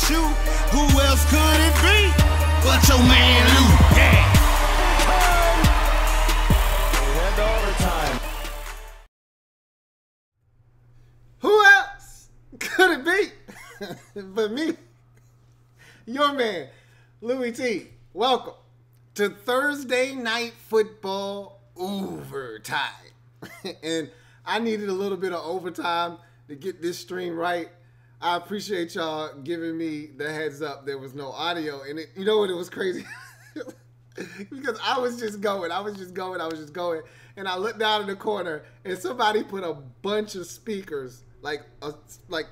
you. Who else could it be but your man Lou? Yeah. And overtime. Who else could it be but me? Your man, Louie T. Welcome to Thursday Night Football Overtime. And I needed a little bit of overtime to get this stream right. I appreciate y'all giving me the heads up there was no audio. And you know what, it was crazy? Because I was just going. And I looked down in the corner and somebody put a bunch of speakers, like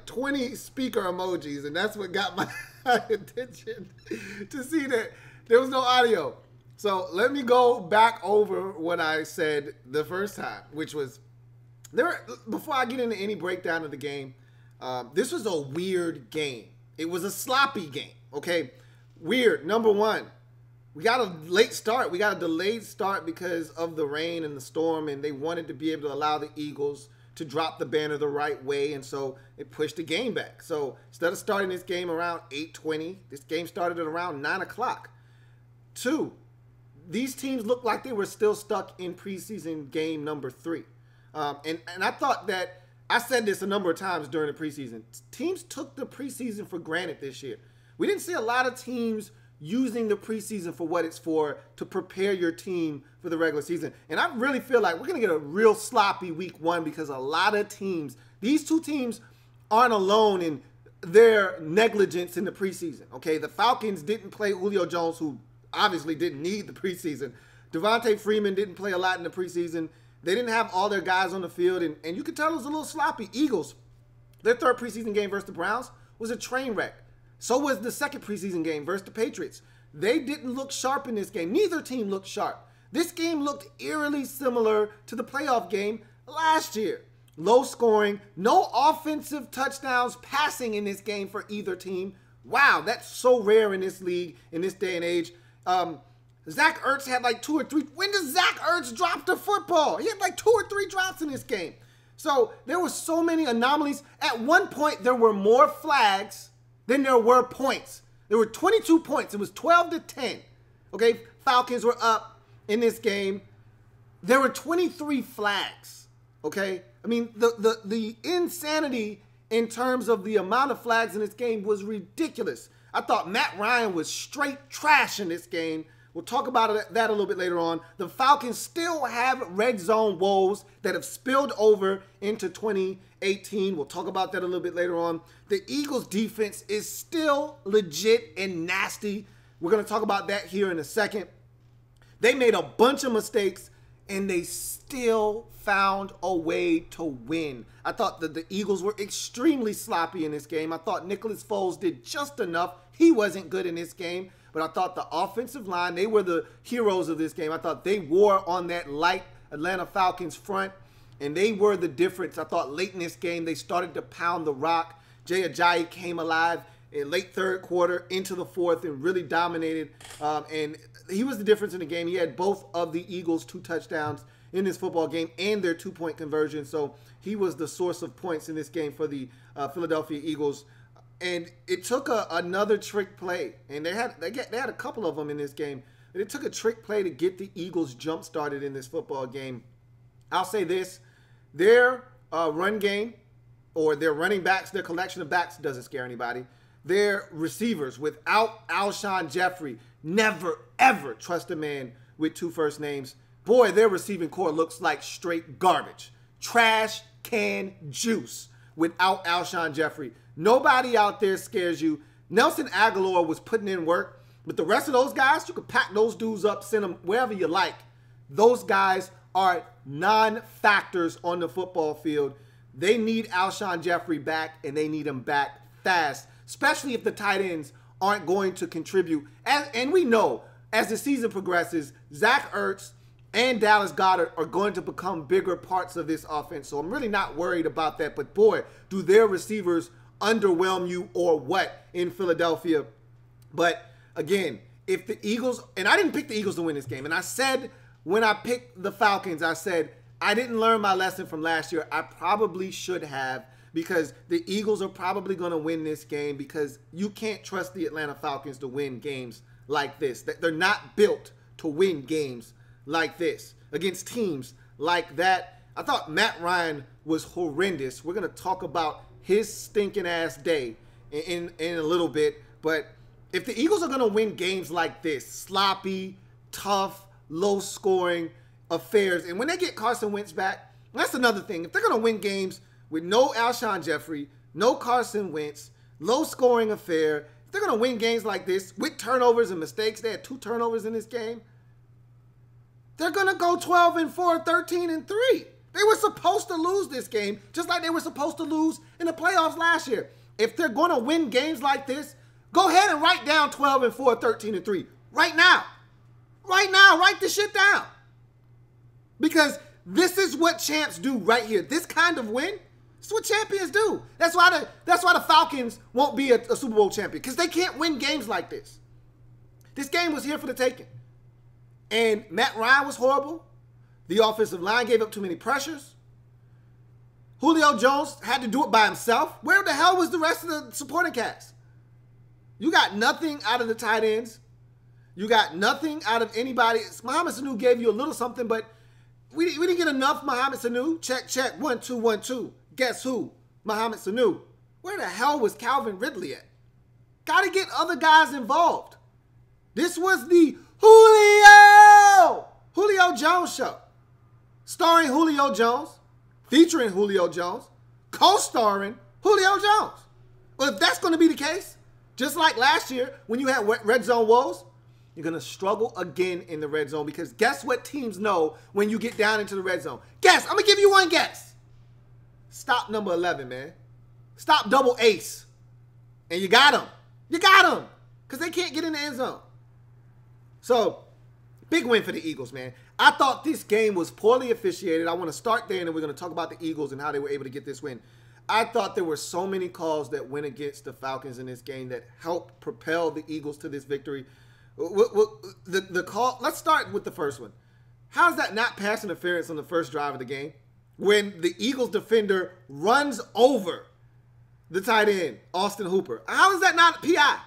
20 speaker emojis. And that's what got my attention, to see that there was no audio. So let me go back over what I said the first time, which was, before I get into any breakdown of the game, this was a weird game. It was a sloppy game, okay? Weird. Number one, we got a late start. We got a delayed start because of the rain and the storm, and they wanted to be able to allow the Eagles to drop the banner the right way, and so it pushed the game back. So instead of starting this game around 8:20, this game started at around 9 o'clock. Two, these teams looked like they were still stuck in preseason game number 3. And I thought that, I said this a number of times during the preseason, teams took the preseason for granted this year. We didn't see a lot of teams using the preseason for what it's for, to prepare your team for the regular season. And I really feel like we're going to get a real sloppy week 1, because a lot of teams, these two teams aren't alone in their negligence in the preseason. Okay, the Falcons didn't play Julio Jones, who obviously didn't need the preseason. Devontae Freeman didn't play a lot in the preseason. They didn't have all their guys on the field, and you could tell it was a little sloppy. Eagles, their third preseason game versus the Browns was a train wreck. So was the second preseason game versus the Patriots. They didn't look sharp in this game. Neither team looked sharp. This game looked eerily similar to the playoff game last year. Low scoring, no offensive touchdowns passing in this game for either team. Wow, that's so rare in this league, in this day and age. Zach Ertz had like 2 or 3. When does Zach Ertz drop the football? He had like 2 or 3 drops in this game. So there were so many anomalies. At one point, there were more flags than there were points. There were 22 points. It was 12-10. Okay, Falcons were up in this game. There were 23 flags. Okay, I mean, the insanity in terms of the amount of flags in this game was ridiculous. I thought Matt Ryan was straight trash in this game. We'll talk about that a little bit later on. The Falcons still have red zone woes that have spilled over into 2018. We'll talk about that a little bit later on. The Eagles defense is still legit and nasty. We're going to talk about that here in a second. They made a bunch of mistakes, and they still found a way to win. I thought that the Eagles were extremely sloppy in this game. I thought Nicholas Foles did just enough. He wasn't good in this game. But I thought the offensive line, they were the heroes of this game. I thought they wore on that light Atlanta Falcons front, and they were the difference. I thought late in this game, they started to pound the rock. Jay Ajayi came alive in late third quarter into the fourth and really dominated. And he was the difference in the game. He had both of the Eagles' 2 touchdowns in this football game and their 2-point conversion. So he was the source of points in this game for the Philadelphia Eagles. And it took another trick play, and they had a couple of them in this game. But it took a trick play to get the Eagles jump started in this football game. I'll say this: their run game, or their running backs, their collection of backs, doesn't scare anybody. Their receivers, without Alshon Jeffrey, never ever trust a man with 2 first names. Boy, their receiving core looks like straight garbage, trash can juice without Alshon Jeffrey. Nobody out there scares you. Nelson Aguilar was putting in work, but the rest of those guys, you could pack those dudes up, send them wherever you like. Those guys are non-factors on the football field. They need Alshon Jeffrey back, and they need him back fast, especially if the tight ends aren't going to contribute. And we know, as the season progresses, Zach Ertz and Dallas Goedert are going to become bigger parts of this offense. So I'm really not worried about that. But boy, do their receivers underwhelm you or what in Philadelphia. But again, if the Eagles, and I didn't pick the Eagles to win this game, and I said when I picked the Falcons, I said I didn't learn my lesson from last year. I probably should have. because the Eagles are probably going to win this game because you can't trust the Atlanta Falcons to win games like this. They're not built to win games like this against teams like that. I thought Matt Ryan was horrendous. We're going to talk about his stinking ass day in a little bit. But if the Eagles are going to win games like this, sloppy, tough, low scoring affairs, and when they get Carson Wentz back, that's another thing. If they're going to win games with no Alshon Jeffrey, no Carson Wentz, low scoring affair, if they're going to win games like this with turnovers and mistakes, they had 2 turnovers in this game, they're going to go 12-4, 13-3. They were supposed to lose this game, just like they were supposed to lose in the playoffs last year. If they're going to win games like this, go ahead and write down 12-4, 13-3. Right now. Right now, write this shit down. Because this is what champs do right here. This kind of win, this is what champions do. That's why the Falcons won't be a Super Bowl champion, because they can't win games like this. This game was here for the taking. And Matt Ryan was horrible. The offensive line gave up too many pressures. Julio Jones had to do it by himself. Where the hell was the rest of the supporting cast? You got nothing out of the tight ends. You got nothing out of anybody. Mohamed Sanu gave you a little something, but we didn't get enough Mohamed Sanu. Check, check, 1, 2, 1, 2. Guess who? Mohamed Sanu. Where the hell was Calvin Ridley at? Got to get other guys involved. This was the Julio Jones show. Starring Julio Jones, featuring Julio Jones, co-starring Julio Jones. Well, if that's going to be the case, just like last year when you had red zone woes, you're going to struggle again in the red zone, because guess what teams know when you get down into the red zone? Guess. I'm going to give you one guess. Stop number 11, man. Stop double ace. And you got them. You got them. Because they can't get in the end zone. So, big win for the Eagles, man. I thought this game was poorly officiated. I want to start there, and then we're going to talk about the Eagles and how they were able to get this win. I thought there were so many calls that went against the Falcons in this game that helped propel the Eagles to this victory. The call, let's start with the first one. How's that not pass interference on the first drive of the game when the Eagles defender runs over the tight end, Austin Hooper? How is that not PI?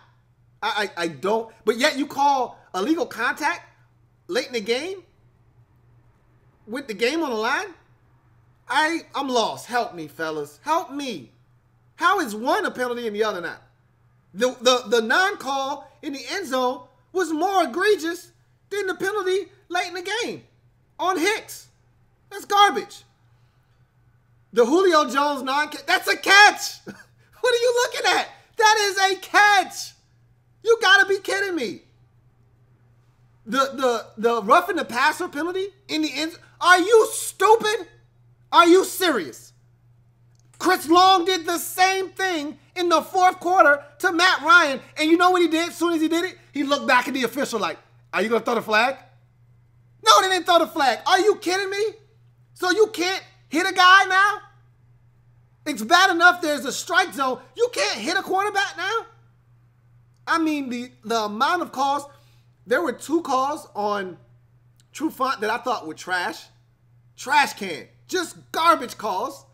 I don't, but yet you call illegal contact late in the game with the game on the line? I'm lost. Help me, fellas. Help me. How is one a penalty and the other not? The non-call in the end zone was more egregious than the penalty late in the game on Hicks. That's garbage. The Julio Jones non-catch, that's a catch. What are you looking at? That is a catch. You got to be kidding me. The roughing the passer penalty in the end. Are you stupid? Are you serious? Chris Long did the same thing in the fourth quarter to Matt Ryan. And you know what he did as soon as he did it? He looked back at the official like, are you going to throw the flag? No, they didn't throw the flag. Are you kidding me? So you can't hit a guy now? It's bad enough there's a strike zone. You can't hit a quarterback now? I mean, the amount of calls. There were 2 calls on True Font that I thought were trash. Trash can. Just garbage calls.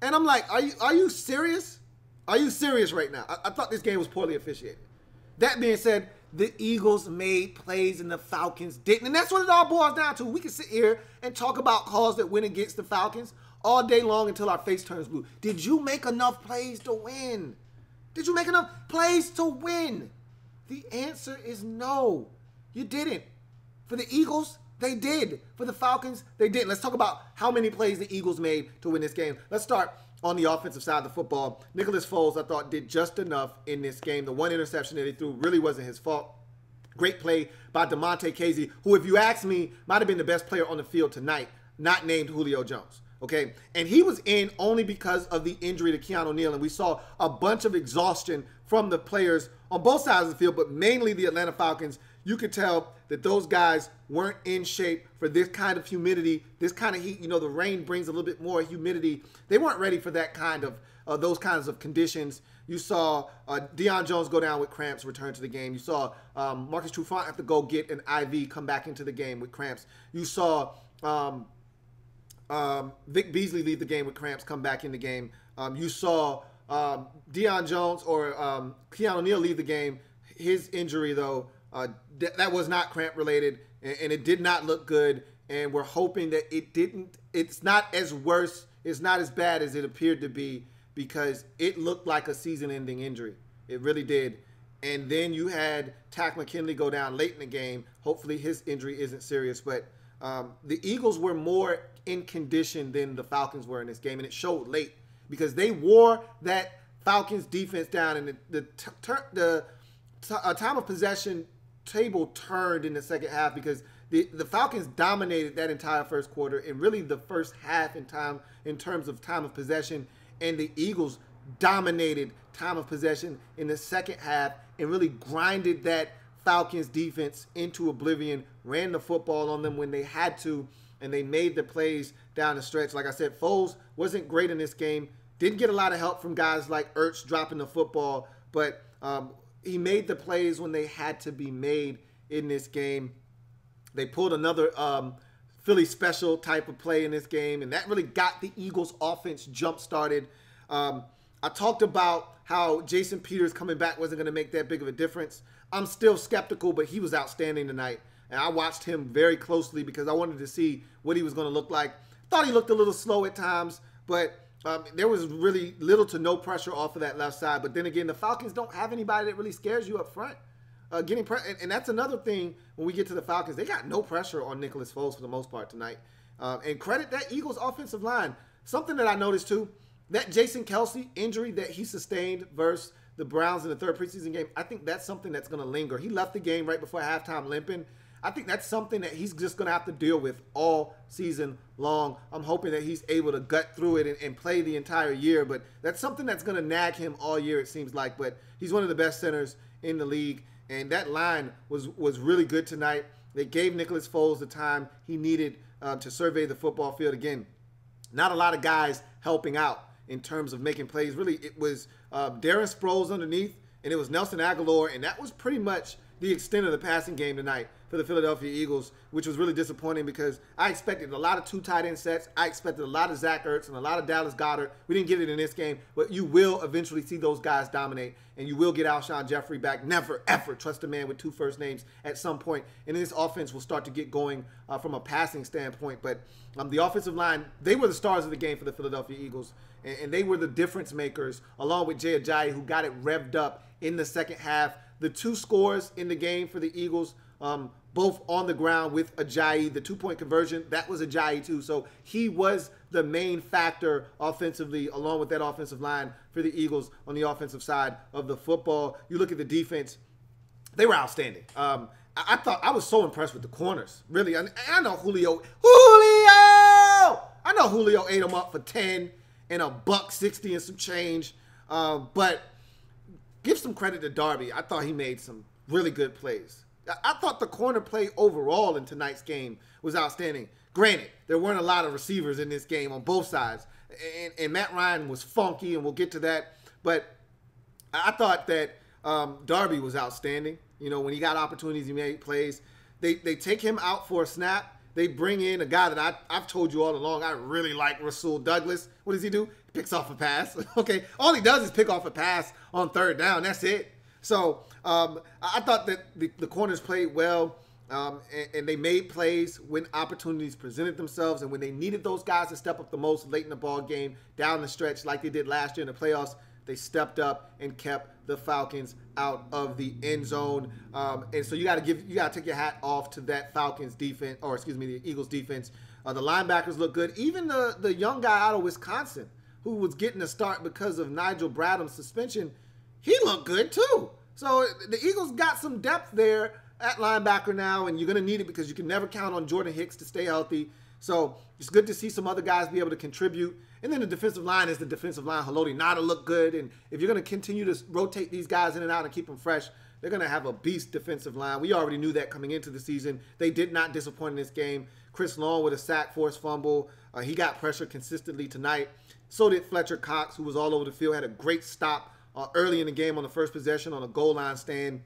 And I'm like, are you serious? Are you serious right now? I thought this game was poorly officiated. That being said, the Eagles made plays and the Falcons didn't. And that's what it all boils down to. We can sit here and talk about calls that went against the Falcons all day long until our face turns blue. Did you make enough plays to win? Did you make enough plays to win? The answer is no. You didn't. For the Eagles, they did. For the Falcons, they didn't. Let's talk about how many plays the Eagles made to win this game. Let's start on the offensive side of the football. Nicholas Foles, I thought, did just enough in this game. The one interception that he threw really wasn't his fault. Great play by DeMonte Casey, who, if you ask me, might have been the best player on the field tonight, not named Julio Jones. Okay, and he was in only because of the injury to Keanu Neal, and we saw a bunch of exhaustion from the players on both sides of the field, but mainly the Atlanta Falcons. You could tell that those guys weren't in shape for this kind of humidity, this kind of heat. You know, the rain brings a little bit more humidity. They weren't ready for that kind of those kinds of conditions. You saw Deion Jones go down with cramps, return to the game. You saw Marcus Trufant have to go get an IV, come back into the game with cramps. You saw Vic Beasley leave the game with cramps, come back in the game. You saw Deion Jones or Keanu O'Neal leave the game. His injury, though, that was not cramp related, and it did not look good. And we're hoping that it's not as worse, it's not as bad as it appeared to be, because it looked like a season-ending injury. It really did. And then you had Tack McKinley go down late in the game. Hopefully his injury isn't serious, but the Eagles were more in condition than the Falcons were in this game, and it showed late because they wore that Falcons defense down, and the time of possession table turned in the second half because the Falcons dominated that entire first quarter and really the first half in terms of time of possession, and the Eagles dominated time of possession in the second half and really grinded that Falcons defense into oblivion, ran the football on them when they had to, and they made the plays down the stretch. Like I said, Foles wasn't great in this game. Didn't get a lot of help from guys like Ertz dropping the football, but he made the plays when they had to be made in this game. They pulled another Philly special type of play in this game, and that really got the Eagles' offense jump-started. I talked about how Jason Peters coming back wasn't going to make that big of a difference. I'm still skeptical, but he was outstanding tonight. And I watched him very closely because I wanted to see what he was going to look like. Thought he looked a little slow at times, but there was really little to no pressure off of that left side. But then again, the Falcons don't have anybody that really scares you up front. And that's another thing when we get to the Falcons. They got no pressure on Nicholas Foles for the most part tonight. And credit that Eagles offensive line. Something that I noticed too, that Jason Kelce injury that he sustained versus the Browns in the third preseason game, I think that's something that's going to linger. He left the game right before halftime limping. I think that's something that he's just going to have to deal with all season long. I'm hoping that he's able to gut through it and play the entire year, but that's something that's going to nag him all year, it seems like. But he's one of the best centers in the league, and that line was really good tonight. They gave Nicholas Foles the time he needed to survey the football field. Again, not a lot of guys helping out in terms of making plays. Really, it was Darren Sproles underneath, and it was Nelson Aguilar, and that was pretty much the extent of the passing game tonight for the Philadelphia Eagles, which was really disappointing because I expected a lot of two tight end sets. I expected a lot of Zach Ertz and a lot of Dallas Goedert. We didn't get it in this game, but you will eventually see those guys dominate, and you will get Alshon Jeffrey back. Never, ever trust a man with two first names at some point, and this offense will start to get going from a passing standpoint. But the offensive line, they were the stars of the game for the Philadelphia Eagles, and they were the difference makers, along with Jay Ajayi, who got it revved up in the second half. The two scores in the game for the Eagles, both on the ground with Ajayi. The two-point conversion, that was Ajayi too. So he was the main factor offensively, along with that offensive line for the Eagles on the offensive side of the football. You look at the defense, they were outstanding. I thought I was so impressed with the corners. Really, I know Julio! I know Julio ate him up for 10 and $160 and some change. But give some credit to Darby. I thought he made some really good plays. I thought the corner play overall in tonight's game was outstanding. Granted, there weren't a lot of receivers in this game on both sides. And Matt Ryan was funky, and we'll get to that. But I thought that Darby was outstanding. You know, when he got opportunities, he made plays. They take him out for a snap. They bring in a guy that I've told you all along I really like, Rasul Douglas. What does he do? He picks off a pass. Okay, all he does is pick off a pass on third down. That's it. So I thought that the corners played well, and they made plays when opportunities presented themselves, and when they needed those guys to step up the most late in the ball game, down the stretch like they did last year in the playoffs, they stepped up and kept the Falcons out of the end zone. And so you got to take your hat off to that Falcons defense, or excuse me, the Eagles defense. The linebackers look good. Even the young guy out of Wisconsin who was getting a start because of Nigel Bradham's suspension, he looked good too. So the Eagles got some depth there at linebacker now, and you're going to need it because you can never count on Jordan Hicks to stay healthy. So it's good to see some other guys be able to contribute. And then the defensive line is the defensive line. Haloti Ngata look good, and if you're going to continue to rotate these guys in and out and keep them fresh, they're going to have a beast defensive line. We already knew that coming into the season. They did not disappoint in this game. Chris Long with a sack, forced fumble. He got pressure consistently tonight. So did Fletcher Cox, who was all over the field, had a great stop early in the game on the first possession on a goal line stand.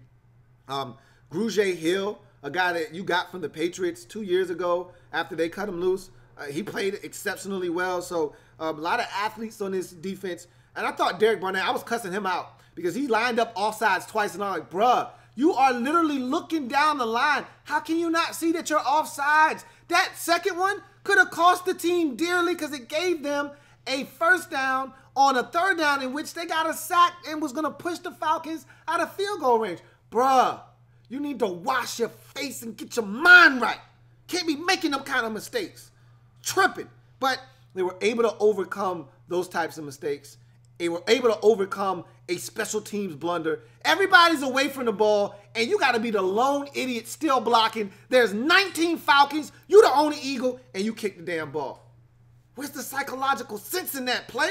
Grugier Hill, a guy that you got from the Patriots 2 years ago after they cut him loose. He played exceptionally well. So a lot of athletes on this defense. And I thought Derek Barnett, I was cussing him out because he lined up offsides twice. And I'm like, bruh, you are literally looking down the line. How can you not see that you're offsides? That second one could have cost the team dearly because it gave them a first down on a third down in which they got a sack and was going to push the Falcons out of field goal range. Bruh, you need to wash your face and get your mind right. Can't be making them kind of mistakes. Tripping. But they were able to overcome those types of mistakes. They were able to overcome a special teams blunder. Everybody's away from the ball, and you got to be the lone idiot still blocking. There's 19 Falcons. You the only Eagle, and you kick the damn ball. Where's the psychological sense in that, player?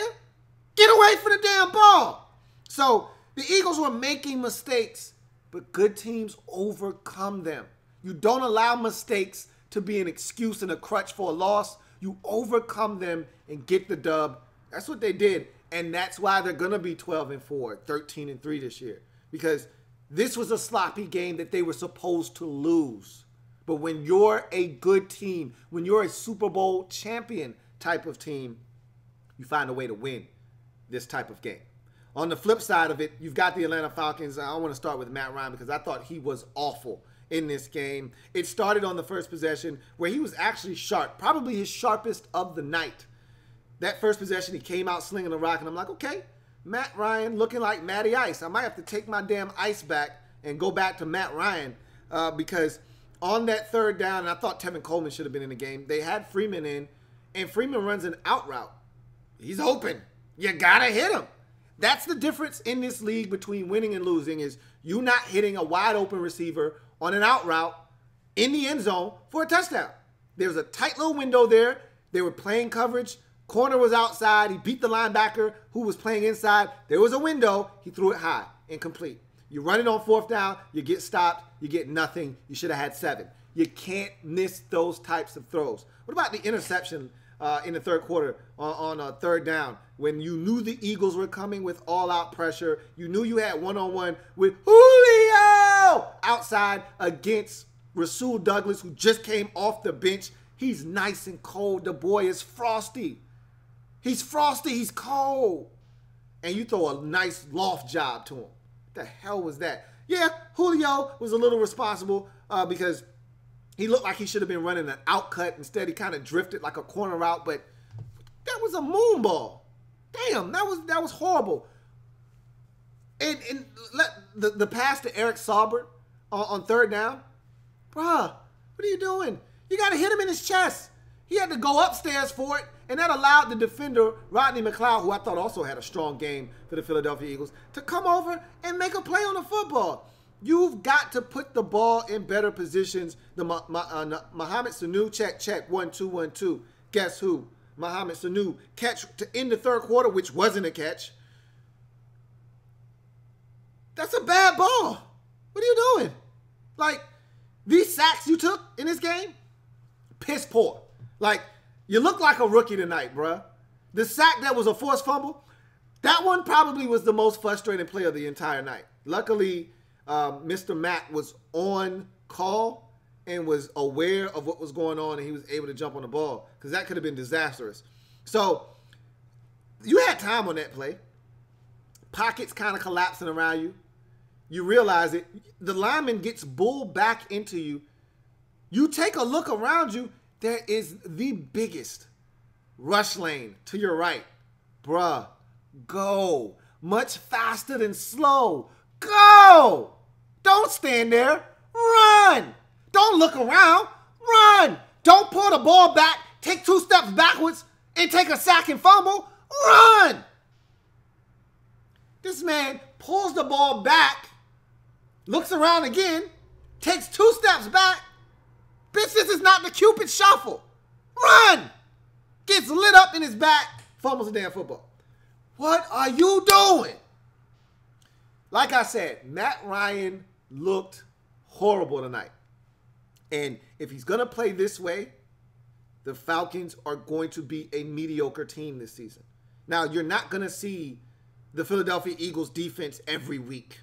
Get away from the damn ball. So the Eagles were making mistakes, but good teams overcome them. You don't allow mistakes to be an excuse and a crutch for a loss. You overcome them and get the dub. That's what they did. And that's why they're going to be 12-4, 13-3 this year. Because this was a sloppy game that they were supposed to lose. But when you're a good team, when you're a Super Bowl champion type of team, you find a way to win this type of game. On the flip side of it, you've got the Atlanta Falcons. I want to start with Matt Ryan because I thought he was awful in this game. It started on the first possession where he was actually sharp, probably his sharpest of the night. That first possession, he came out slinging the rock, and I'm like, okay, Matt Ryan looking like Matty Ice. I might have to take my damn ice back and go back to Matt Ryan because on that third down, and I thought Tevin Coleman should have been in the game, they had Freeman in, and Freeman runs an out route. He's open. You got to hit him. That's the difference in this league between winning and losing is you not hitting a wide open receiver on an out route in the end zone for a touchdown. There was a tight little window there. They were playing coverage. Corner was outside. He beat the linebacker who was playing inside. There was a window. He threw it high, incomplete. You run it on fourth down. You get stopped. You get nothing. You should have had 7. You can't miss those types of throws. What about the interception in the third quarter on a third down when you knew the Eagles were coming with all-out pressure? You knew you had one-on-one with Julio outside against Rasul Douglas, who just came off the bench. He's nice and cold. The boy is frosty. He's frosty. He's cold. And you throw a nice loft job to him. What the hell was that? Yeah, Julio was a little responsible because he looked like he should have been running an out cut. Instead, he kind of drifted like a corner route. But that was a moon ball. Damn, that was horrible. And the pass to Eric Saubert on third down. Bruh, what are you doing? You got to hit him in his chest. He had to go upstairs for it, and that allowed the defender, Rodney McLeod, who I thought also had a strong game for the Philadelphia Eagles, to come over and make a play on the football. You've got to put the ball in better positions. The Mohamed Sanu, check, 1-2, 1-2. Guess who? Mohamed Sanu, catch to end the third quarter, which wasn't a catch. That's a bad ball. What are you doing? Like, these sacks you took in this game, piss poor. Like, you look like a rookie tonight, bruh. The sack that was a forced fumble, that one probably was the most frustrating play of the entire night. Luckily, Mr. Matt was on call and was aware of what was going on, and he was able to jump on the ball because that could have been disastrous. So, you had time on that play. Pockets kind of collapsing around you. You realize it. The lineman gets bulled back into you. You take a look around you. There is the biggest rush lane to your right. Bruh, go. Much faster than slow. Go. Don't stand there. Run. Don't look around. Run. Don't pull the ball back, take 2 steps backwards, and take a sack and fumble. Run. This man pulls the ball back, looks around again, takes 2 steps back. Bitch, this is not the Cupid shuffle. Run! Gets lit up in his back, fumbles the damn football. What are you doing? Like I said, Matt Ryan looked horrible tonight. And if he's going to play this way, the Falcons are going to be a mediocre team this season. Now, you're not going to see the Philadelphia Eagles defense every week.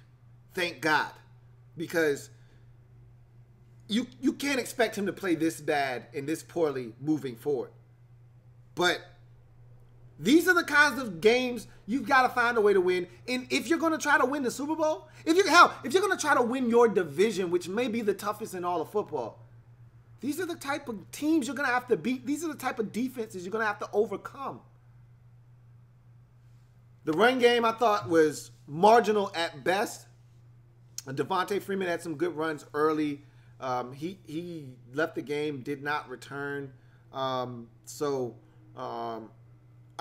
Thank God. Because you can't expect him to play this bad and this poorly moving forward. But these are the kinds of games you've got to find a way to win. And if you're going to try to win the Super Bowl, if you're going to try to win your division, which may be the toughest in all of football, these are the type of teams you're going to have to beat. These are the type of defenses you're going to have to overcome. The run game, I thought, was marginal at best. Devontae Freeman had some good runs early. He left the game, did not return. I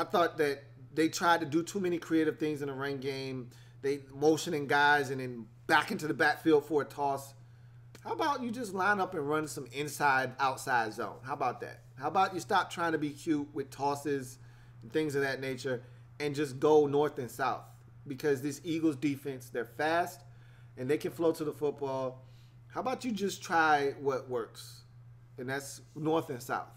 thought that they tried to do too many creative things in the run game. They motioning guys and then back into the backfield for a toss. How about you just line up and run some inside-outside zone? How about that? How about you stop trying to be cute with tosses and things of that nature and just go north and south? Because this Eagles defense, they're fast and they can flow to the football. How about you just try what works? And that's north and south.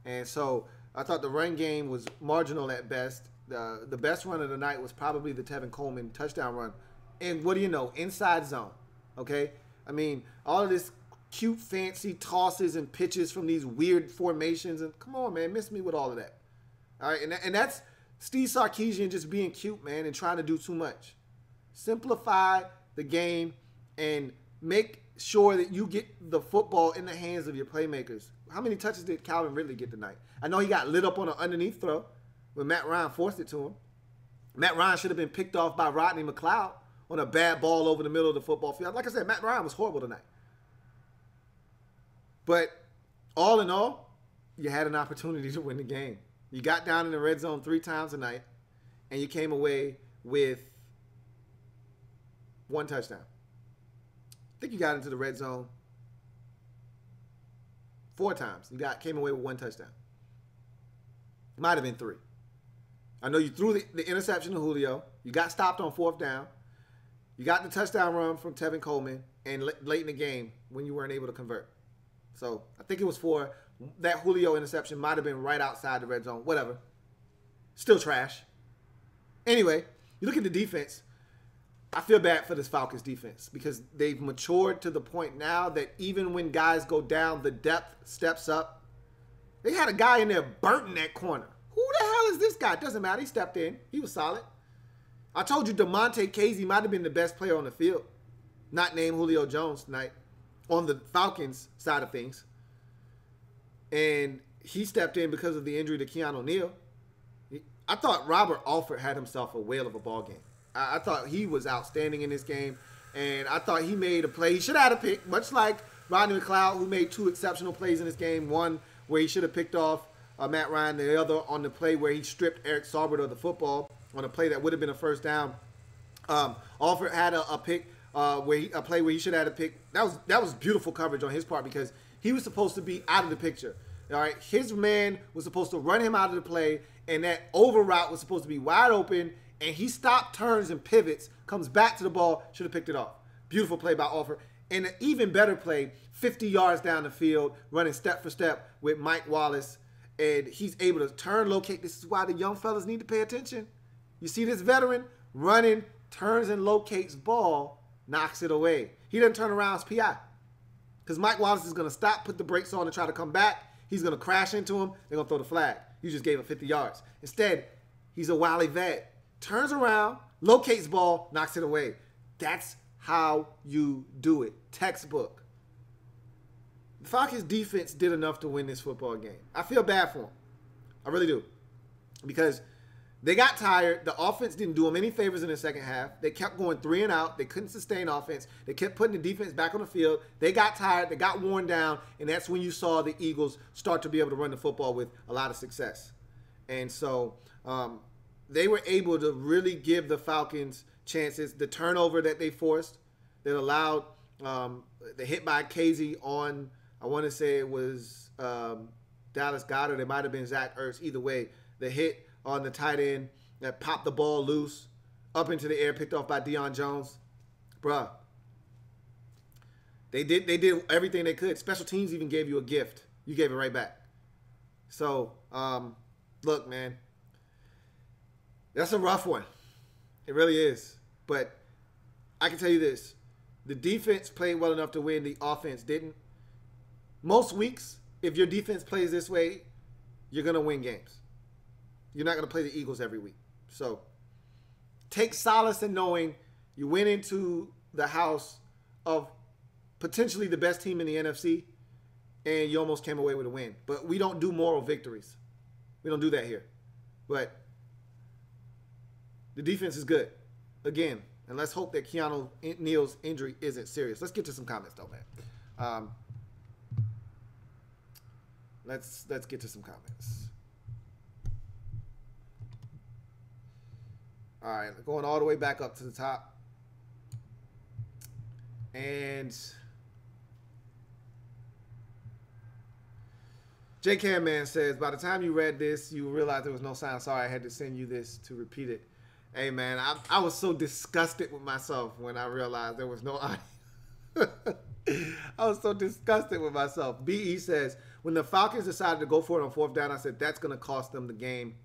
And so I thought the run game was marginal at best. The best run of the night was probably the Tevin Coleman touchdown run. And what do you know? Inside zone. Okay? I mean, all of this cute, fancy tosses and pitches from these weird formations. And come on, man, miss me with all of that. All right? And that's Steve Sarkisian just being cute, man, and trying to do too much. Simplify the game and make sure that you get the football in the hands of your playmakers. How many touches did Calvin Ridley get tonight? I know he got lit up on an underneath throw when Matt Ryan forced it to him. Matt Ryan should have been picked off by Rodney McLeod on a bad ball over the middle of the football field. Like I said, Matt Ryan was horrible tonight. But all in all, you had an opportunity to win the game. You got down in the red zone 3 times tonight, and you came away with 1 touchdown. I think you got into the red zone 4 times. You came away with 1 touchdown. Might have been 3. I know you threw the interception to Julio. You got stopped on 4th down. You got the touchdown run from Tevin Coleman, and late in the game when you weren't able to convert. So I think it was 4. That Julio interception might have been right outside the red zone. Whatever. Still trash. Anyway, you look at the defense. I feel bad for this Falcons defense because they've matured to the point now that even when guys go down, the depth steps up. They had a guy in there burnt in that corner. Who the hell is this guy? It doesn't matter. He stepped in. He was solid. I told you DeMonte Casey might have been the best player on the field, not named Julio Jones tonight, on the Falcons side of things. And he stepped in because of the injury to Keanu Neal. I thought Robert Alford had himself a whale of a ball game. I thought he was outstanding in this game, and I thought he made a play. He should have had a pick, much like Rodney McLeod, who made 2 exceptional plays in this game. One where he should have picked off Matt Ryan, the other on the play where he stripped Eric Saubert of the football on a play that would have been a first down. Alford had a pick a play where he should have had a pick. That was beautiful coverage on his part because he was supposed to be out of the picture. All right, his man was supposed to run him out of the play, and that over route was supposed to be wide open. And he stopped, turns, and pivots, comes back to the ball, should have picked it off. Beautiful play by Alford. And an even better play, 50 yards down the field, running step for step with Mike Wallace. And he's able to turn, locate. This is why the young fellas need to pay attention. You see this veteran running, turns, and locates ball, knocks it away. He doesn't turn around as PI. Because Mike Wallace is going to stop, put the brakes on, and try to come back. He's going to crash into him. They're going to throw the flag. You just gave him 50 yards. Instead, he's a wily vet. Turns around, locates ball, knocks it away. That's how you do it. Textbook. The Falcons defense did enough to win this football game. I feel bad for them. I really do. Because they got tired. The offense didn't do them any favors in the second half. They kept going 3 and out. They couldn't sustain offense. They kept putting the defense back on the field. They got tired. They got worn down. And that's when you saw the Eagles start to be able to run the football with a lot of success. And so they were able to really give the Falcons chances. The turnover that they forced that allowed the hit by Casey on, I want to say it was Dallas Goedert. It might have been Zach Ertz. Either way, the hit on the tight end that popped the ball loose up into the air, picked off by Deion Jones. Bruh. They did everything they could. Special teams even gave you a gift. You gave it right back. So, look, man. That's a rough one. It really is. But I can tell you this. The defense played well enough to win. The offense didn't. Most weeks, if your defense plays this way, you're going to win games. You're not going to play the Eagles every week. So take solace in knowing you went into the house of potentially the best team in the NFC, and you almost came away with a win. But we don't do moral victories. We don't do that here. But the defense is good. Again, and let's hope that Keanu Neal's injury isn't serious. Let's get to some comments, though, man. Let's get to some comments. All right, going all the way back up to the top. And JK Man says, by the time you read this, you realized there was no sound. Sorry, I had to send you this to repeat it. Hey, man, I was so disgusted with myself when I realized there was no audio. I was so disgusted with myself. BE says, when the Falcons decided to go for it on 4th down, I said, that's going to cost them the game.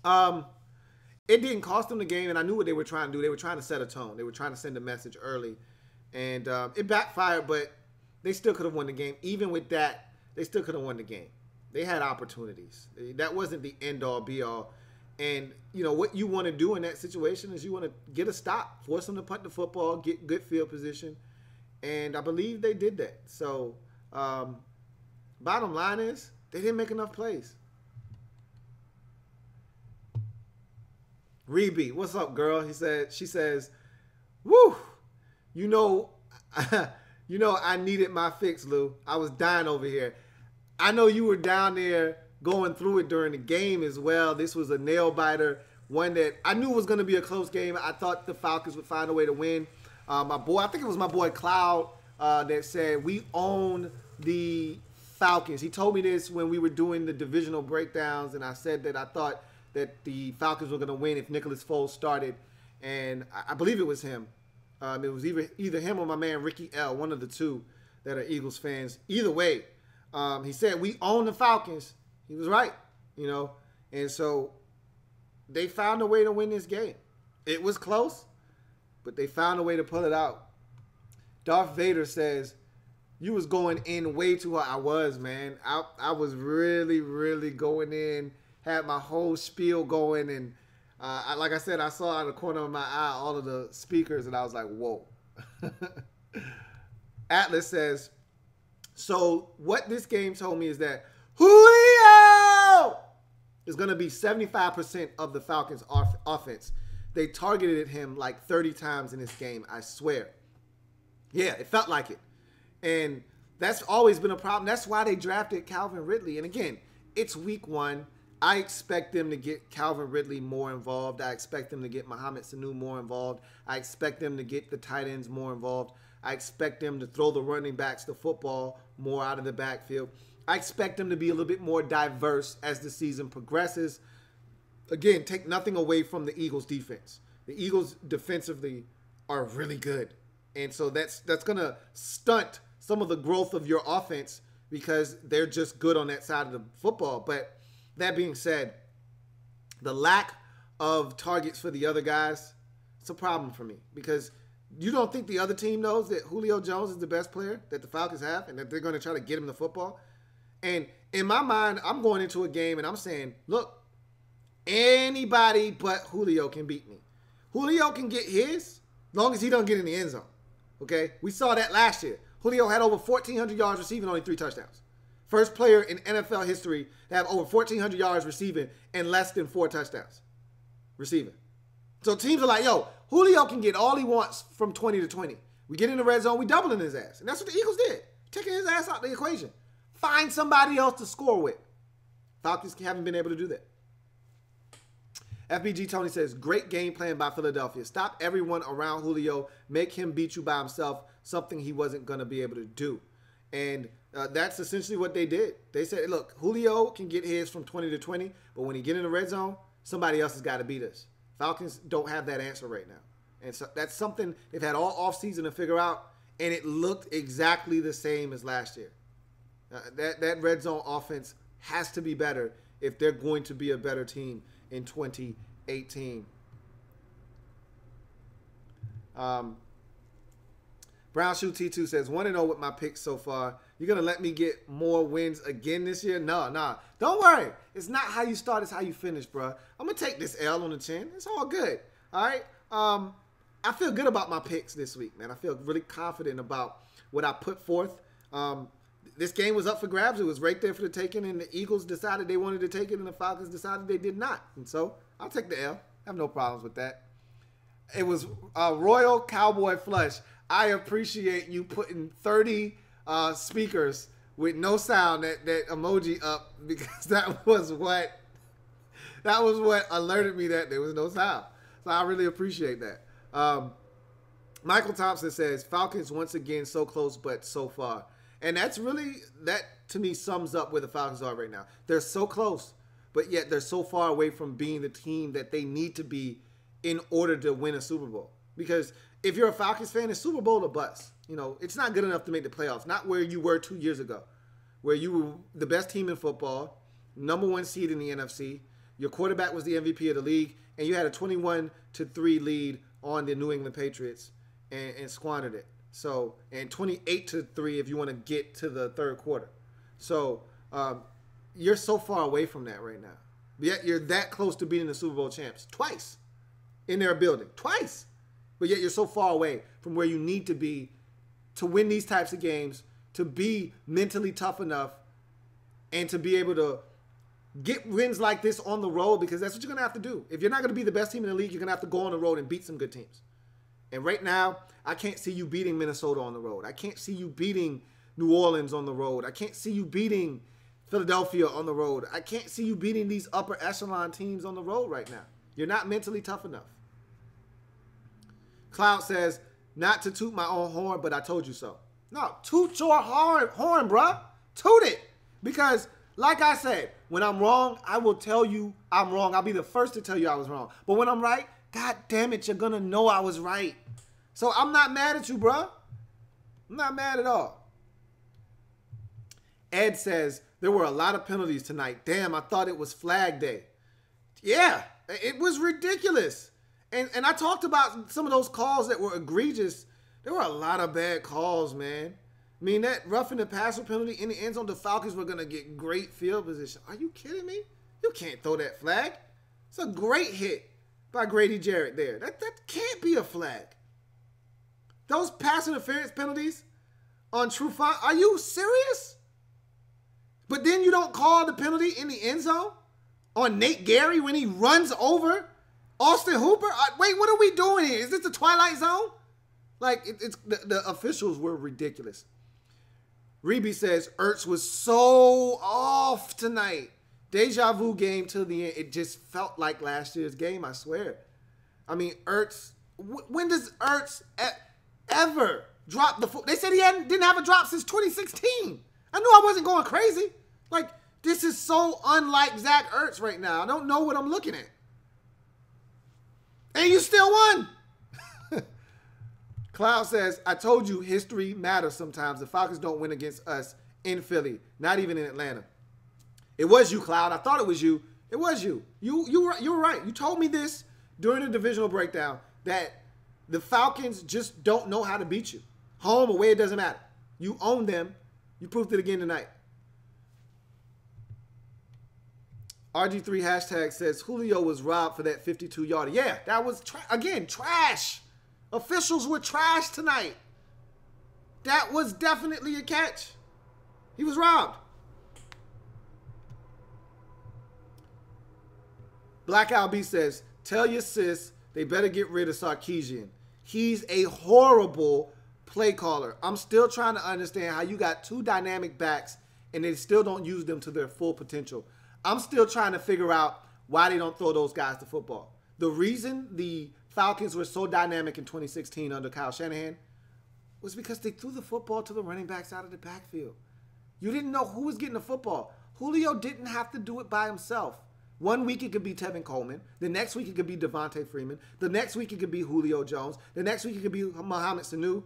It didn't cost them the game, and I knew what they were trying to do. They were trying to set a tone. They were trying to send a message early. And it backfired, but they still could have won the game. Even with that, they still could have won the game. They had opportunities. That wasn't the end-all, be-all. And, you know, what you want to do in that situation is you want to get a stop, force them to punt the football, get good field position. And I believe they did that. So, bottom line is, they didn't make enough plays. Rebe, what's up, girl? She says, woo, you know, I needed my fix, Lou. I was dying over here. I know you were down there going through it during the game as well. This was a nail biter, one that I knew was going to be a close game. I thought the Falcons would find a way to win. My boy, I think it was my boy Cloud that said, we own the Falcons. He told me this when we were doing the divisional breakdowns, and I said that I thought that the Falcons were going to win if Nicholas Foles started, and I believe it was him. It was either him or my man Ricky L, one of the two that are Eagles fans. Either way, he said, we own the Falcons. He was right, you know. And so they found a way to win this game. It was close, but they found a way to pull it out. Darth Vader says, you was going in way too hard. I was, man. I was really, really going in, had my whole spiel going, and like I said, I saw out of the corner of my eye all of the speakers, and I was like, whoa. Atlas says, so what this game told me is that Julio is going to be 75% of the Falcons' offense. They targeted him like 30 times in this game, I swear. Yeah, it felt like it. And that's always been a problem. That's why they drafted Calvin Ridley. And again, it's week 1. I expect them to get Calvin Ridley more involved. I expect them to get Mohamed Sanu more involved. I expect them to get the tight ends more involved. I expect them to throw the running backs the football more out of the backfield. I expect them to be a little bit more diverse as the season progresses. Again, take nothing away from the Eagles' defense. The Eagles defensively are really good. And so that's going to stunt some of the growth of your offense because they're just good on that side of the football. But that being said, the lack of targets for the other guys, it's a problem for me because you don't think the other team knows that Julio Jones is the best player that the Falcons have and that they're going to try to get him the football? And in my mind, I'm going into a game and I'm saying, look, anybody but Julio can beat me. Julio can get his as long as he don't get in the end zone. Okay? We saw that last year. Julio had over 1,400 yards receiving, only 3 touchdowns. First player in NFL history to have over 1,400 yards receiving and less than 4 touchdowns receiving. So teams are like, yo, Julio can get all he wants from 20 to 20. We get in the red zone, we doubling his ass. And that's what the Eagles did. Taking his ass out of the equation. Find somebody else to score with. Falcons haven't been able to do that. FBG Tony says, great game plan by Philadelphia. Stop everyone around Julio. Make him beat you by himself, something he wasn't going to be able to do. And that's essentially what they did. They said, look, Julio can get his from 20 to 20, but when he get in the red zone, somebody else has got to beat us. Falcons don't have that answer right now. And so that's something they've had all offseason to figure out, and it looked exactly the same as last year. That red zone offense has to be better if they're going to be a better team in 2018. Brown Shoe T2 says, want to know what my picks so far. You're going to let me get more wins again this year? No. Don't worry. It's not how you start, it's how you finish, bro. I'm going to take this L on the chin. It's all good. All right? I feel good about my picks this week, man. I feel really confident about what I put forth. This game was up for grabs. It was right there for the taking, and the Eagles decided they wanted to take it, and the Falcons decided they did not. And so I'll take the L. I have no problems with that. It was Royal Cowboy Flush. I appreciate you putting 30 speakers with no sound, that emoji up, because that was what alerted me that there was no sound. So I really appreciate that. Michael Thompson says, Falcons once again so close but so far. And that's really, that to me sums up where the Falcons are right now. They're so close, but yet they're so far away from being the team that they need to be in order to win a Super Bowl. Because if you're a Falcons fan, it's Super Bowl or bust. You know, it's not good enough to make the playoffs. Not where you were 2 years ago, where you were the best team in football, #1 seed in the NFC. Your quarterback was the MVP of the league, and you had a 21-3 lead on the New England Patriots and squandered it. So, and 28-3 if you want to get to the third quarter. So, you're so far away from that right now. Yet you're that close to beating the Super Bowl champs twice in their building. Twice. But yet you're so far away from where you need to be to win these types of games, to be mentally tough enough, and to be able to get wins like this on the road, because that's what you're going to have to do. If you're not going to be the best team in the league, you're going to have to go on the road and beat some good teams. And right now, I can't see you beating Minnesota on the road. I can't see you beating New Orleans on the road. I can't see you beating Philadelphia on the road. I can't see you beating these upper echelon teams on the road right now. You're not mentally tough enough. Cloud says, not to toot my own horn, but I told you so. No, toot your horn, bruh. Toot it. Because, like I said, when I'm wrong, I will tell you I'm wrong. I'll be the first to tell you I was wrong. But when I'm right, God damn it, you're going to know I was right. So I'm not mad at you, bruh. I'm not mad at all. Ed says, there were a lot of penalties tonight. Damn, I thought it was Flag Day. Yeah, it was ridiculous. And I talked about some of those calls that were egregious. There were a lot of bad calls, man. I mean, that roughing the passer penalty in the end zone, the Falcons were going to get great field position. Are you kidding me? You can't throw that flag. It's a great hit by Grady Jarrett there. That can't be a flag. Those pass interference penalties on Trufant, are you serious? But then you don't call the penalty in the end zone on Nate Gary when he runs over Austin Hooper? Wait, what are we doing here? Is this the Twilight Zone? Like, it's the officials were ridiculous. Reby says, Ertz was so off tonight. Deja vu game till the end. It just felt like last year's game, I swear. I mean, Ertz, when does Ertz ever drop the foot? They said he didn't have a drop since 2016. I knew I wasn't going crazy. Like, this is so unlike Zach Ertz right now. I don't know what I'm looking at. And you still won. Cloud says, I told you history matters sometimes. The Falcons don't win against us in Philly, not even in Atlanta. It was you, Cloud. I thought it was you. It was you. You were right. You told me this during the divisional breakdown, that the Falcons just don't know how to beat you. Home, away, it doesn't matter. You own them. You proved it again tonight. RG3 hashtag says, Julio was robbed for that 52-yarder. Yeah, that was, again, trash. Officials were trash tonight. That was definitely a catch. He was robbed. Black LB says, tell your sis they better get rid of Sarkisian. He's a horrible play caller. I'm still trying to understand how you got two dynamic backs and they still don't use them to their full potential. I'm still trying to figure out why they don't throw those guys the football. The reason the Falcons were so dynamic in 2016 under Kyle Shanahan was because they threw the football to the running backs out of the backfield. You didn't know who was getting the football. Julio didn't have to do it by himself. 1 week it could be Tevin Coleman. The next week it could be Devontae Freeman. The next week it could be Julio Jones. The next week it could be Mohamed Sanu.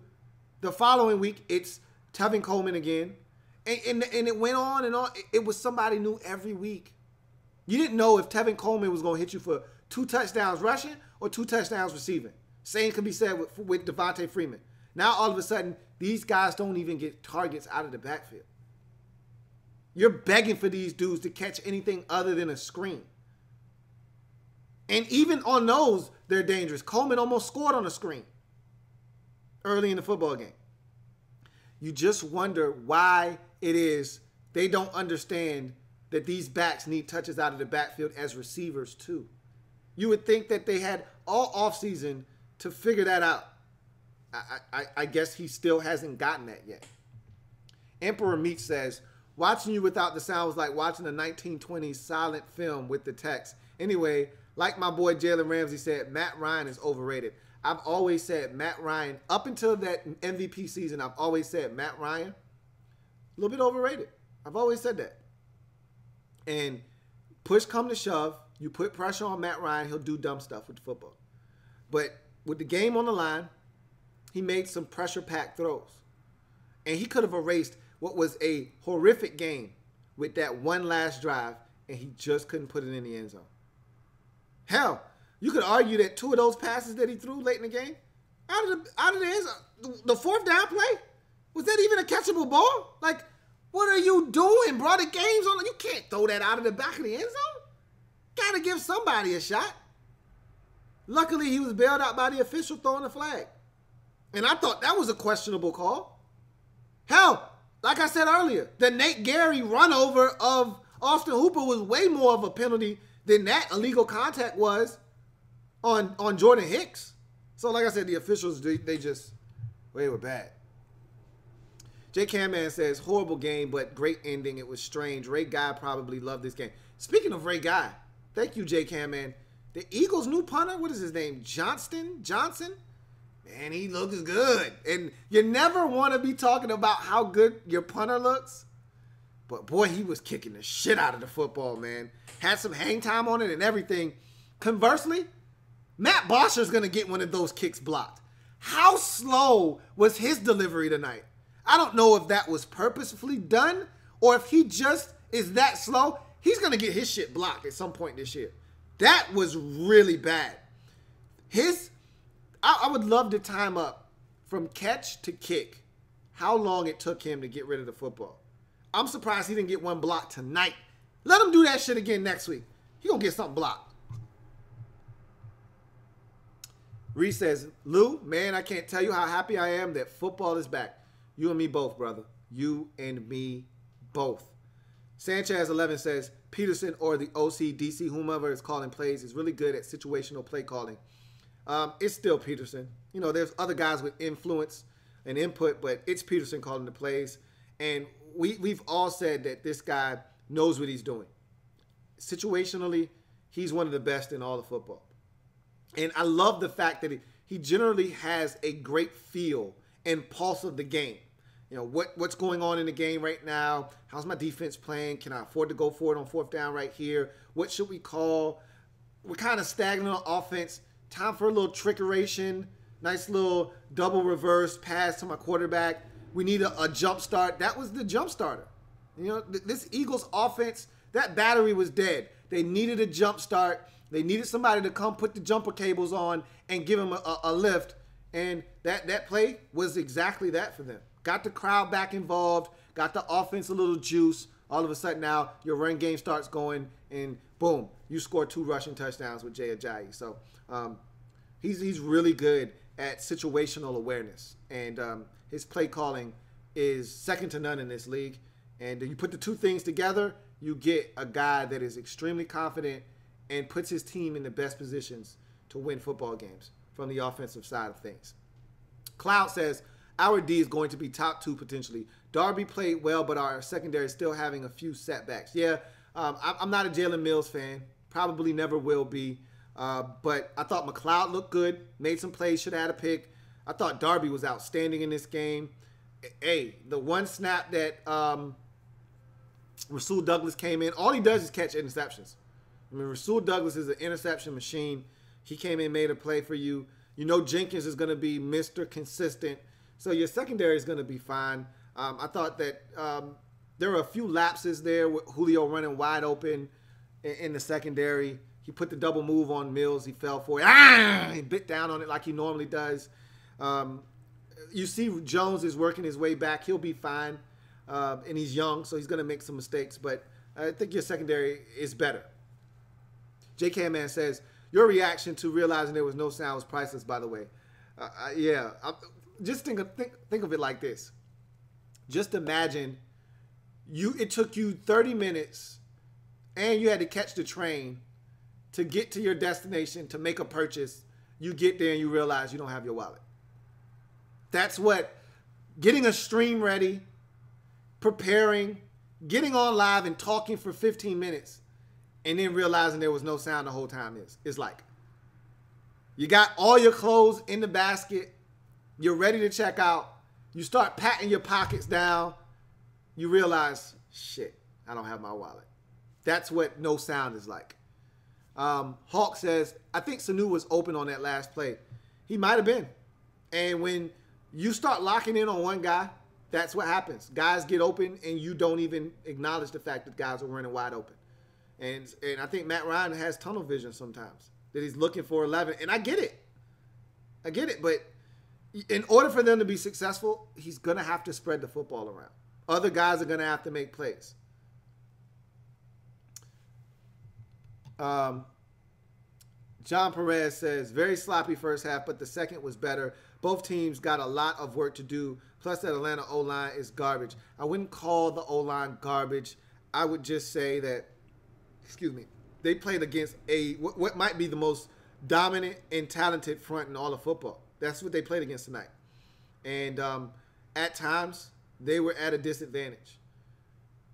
The following week it's Tevin Coleman again. And it went on and on. It was somebody new every week. You didn't know if Tevin Coleman was going to hit you for 2 touchdowns rushing or 2 touchdowns receiving. Same could be said with Devontae Freeman. Now, all of a sudden, these guys don't even get targets out of the backfield. You're begging for these dudes to catch anything other than a screen. And even on those, they're dangerous. Coleman almost scored on a screen early in the football game. You just wonder why it is they don't understand that these backs need touches out of the backfield as receivers too. You would think that they had all offseason to figure that out. I guess he still hasn't gotten that yet. Emperor Meat says, watching you without the sound was like watching a 1920s silent film with the text. Anyway, like my boy Jalen Ramsey said, Matt Ryan is overrated. I've always said Matt Ryan, up until that MVP season, I've always said Matt Ryan, a little bit overrated. I've always said that. And push come to shove, you put pressure on Matt Ryan, he'll do dumb stuff with the football. But with the game on the line, he made some pressure-packed throws. And he could have erased what was a horrific game with that one last drive, and he just couldn't put it in the end zone. Hell, you could argue that 2 of those passes that he threw late in the game, out of the end zone, the fourth down play, was that even a catchable ball? Like, what are you doing, bro? The game's on. You can't throw that out of the back of the end zone. Got to give somebody a shot. Luckily, he was bailed out by the official throwing the flag. And I thought that was a questionable call. Hell, like I said earlier, the Nate Gary run over of Austin Hooper was way more of a penalty than that illegal contact was on Jordan Hicks. So like I said, the officials, they were bad. J. Camman says, horrible game, but great ending. It was strange. Ray Guy probably loved this game. Speaking of Ray Guy, thank you, J. Camman. The Eagles' new punter, what is his name? Johnson? Man, he looks good. And you never want to be talking about how good your punter looks. But boy, he was kicking the shit out of the football, man. Had some hang time on it and everything. Conversely, Matt Bosher's going to get one of those kicks blocked. How slow was his delivery tonight? I don't know if that was purposefully done or if he just is that slow. He's going to get his shit blocked at some point this year. That was really bad. I would love to time up from catch to kick how long it took him to get rid of the football. I'm surprised he didn't get one blocked tonight. Let him do that shit again next week. He gonna get something blocked. Reese says, Lou, man, I can't tell you how happy I am that football is back. You and me both, brother. You and me both. Sanchez11 says, Peterson or the OC, DC, whomever is calling plays is really good at situational play calling. It's still Peterson. You know, there's other guys with influence and input, but it's Peterson calling the plays. And we've all said that this guy knows what he's doing. Situationally, he's one of the best in all of football. And I love the fact that he generally has a great feel and pulse of the game. You know, what's going on in the game right now? How's my defense playing? Can I afford to go for it on fourth down right here? What should we call? We're kind of stagnant on offense. Time for a little trickeration. Nice little double reverse pass to my quarterback. We need a jump start. That was the jump starter. You know, this Eagles offense, that battery was dead. They needed a jump start. They needed somebody to come put the jumper cables on and give them a lift. And that play was exactly that for them. Got the crowd back involved, got the offense a little juice. All of a sudden now your run game starts going, and boom, you score 2 rushing touchdowns with Jay Ajayi. So he's really good at situational awareness, and his play calling is second to none in this league. And you put the two things together, you get a guy that is extremely confident and puts his team in the best positions to win football games from the offensive side of things. Cloud says, our D is going to be top 2 potentially. Darby played well, but our secondary is still having a few setbacks. Yeah, I'm not a Jalen Mills fan. Probably never will be. But I thought McLeod looked good. Made some plays, should have had a pick. I thought Darby was outstanding in this game. Hey, the one snap that Rasul Douglas came in, all he does is catch interceptions. I mean, Rasul Douglas is an interception machine. He came in, made a play for you. You know Jenkins is going to be Mr. Consistent. So your secondary is going to be fine. I thought that there were a few lapses there with Julio running wide open in the secondary. He put the double move on Mills. He fell for it. He bit down on it like he normally does. you see Jones is working his way back. He'll be fine. And he's young, so he's going to make some mistakes. But I think your secondary is better. JK Man says, your reaction to realizing there was no sound was priceless, by the way. Yeah. Just think of it like this. Just imagine it took you 30 minutes and you had to catch the train to get to your destination to make a purchase. You get there and you realize you don't have your wallet. That's what getting a stream ready, preparing, getting on live and talking for 15 minutes and then realizing there was no sound the whole time is like. You got all your clothes in the basket. You're ready to check out. You start patting your pockets down. You realize, shit, I don't have my wallet. That's what no sound is like. Hawk says, I think Sanu was open on that last play. He might have been. And when you start locking in on one guy, that's what happens. Guys get open and you don't even acknowledge the fact that guys are running wide open. And I think Matt Ryan has tunnel vision sometimes, that he's looking for 11. And I get it. But in order for them to be successful, he's going to have to spread the football around. Other guys are going to have to make plays. John Perez says, very sloppy first half, but the second was better. Both teams got a lot of work to do. Plus, that Atlanta O-line is garbage. I wouldn't call the O-line garbage. I would just say that, they played against what might be the most dominant and talented front in all of football. That's what they played against tonight. And at times, they were at a disadvantage.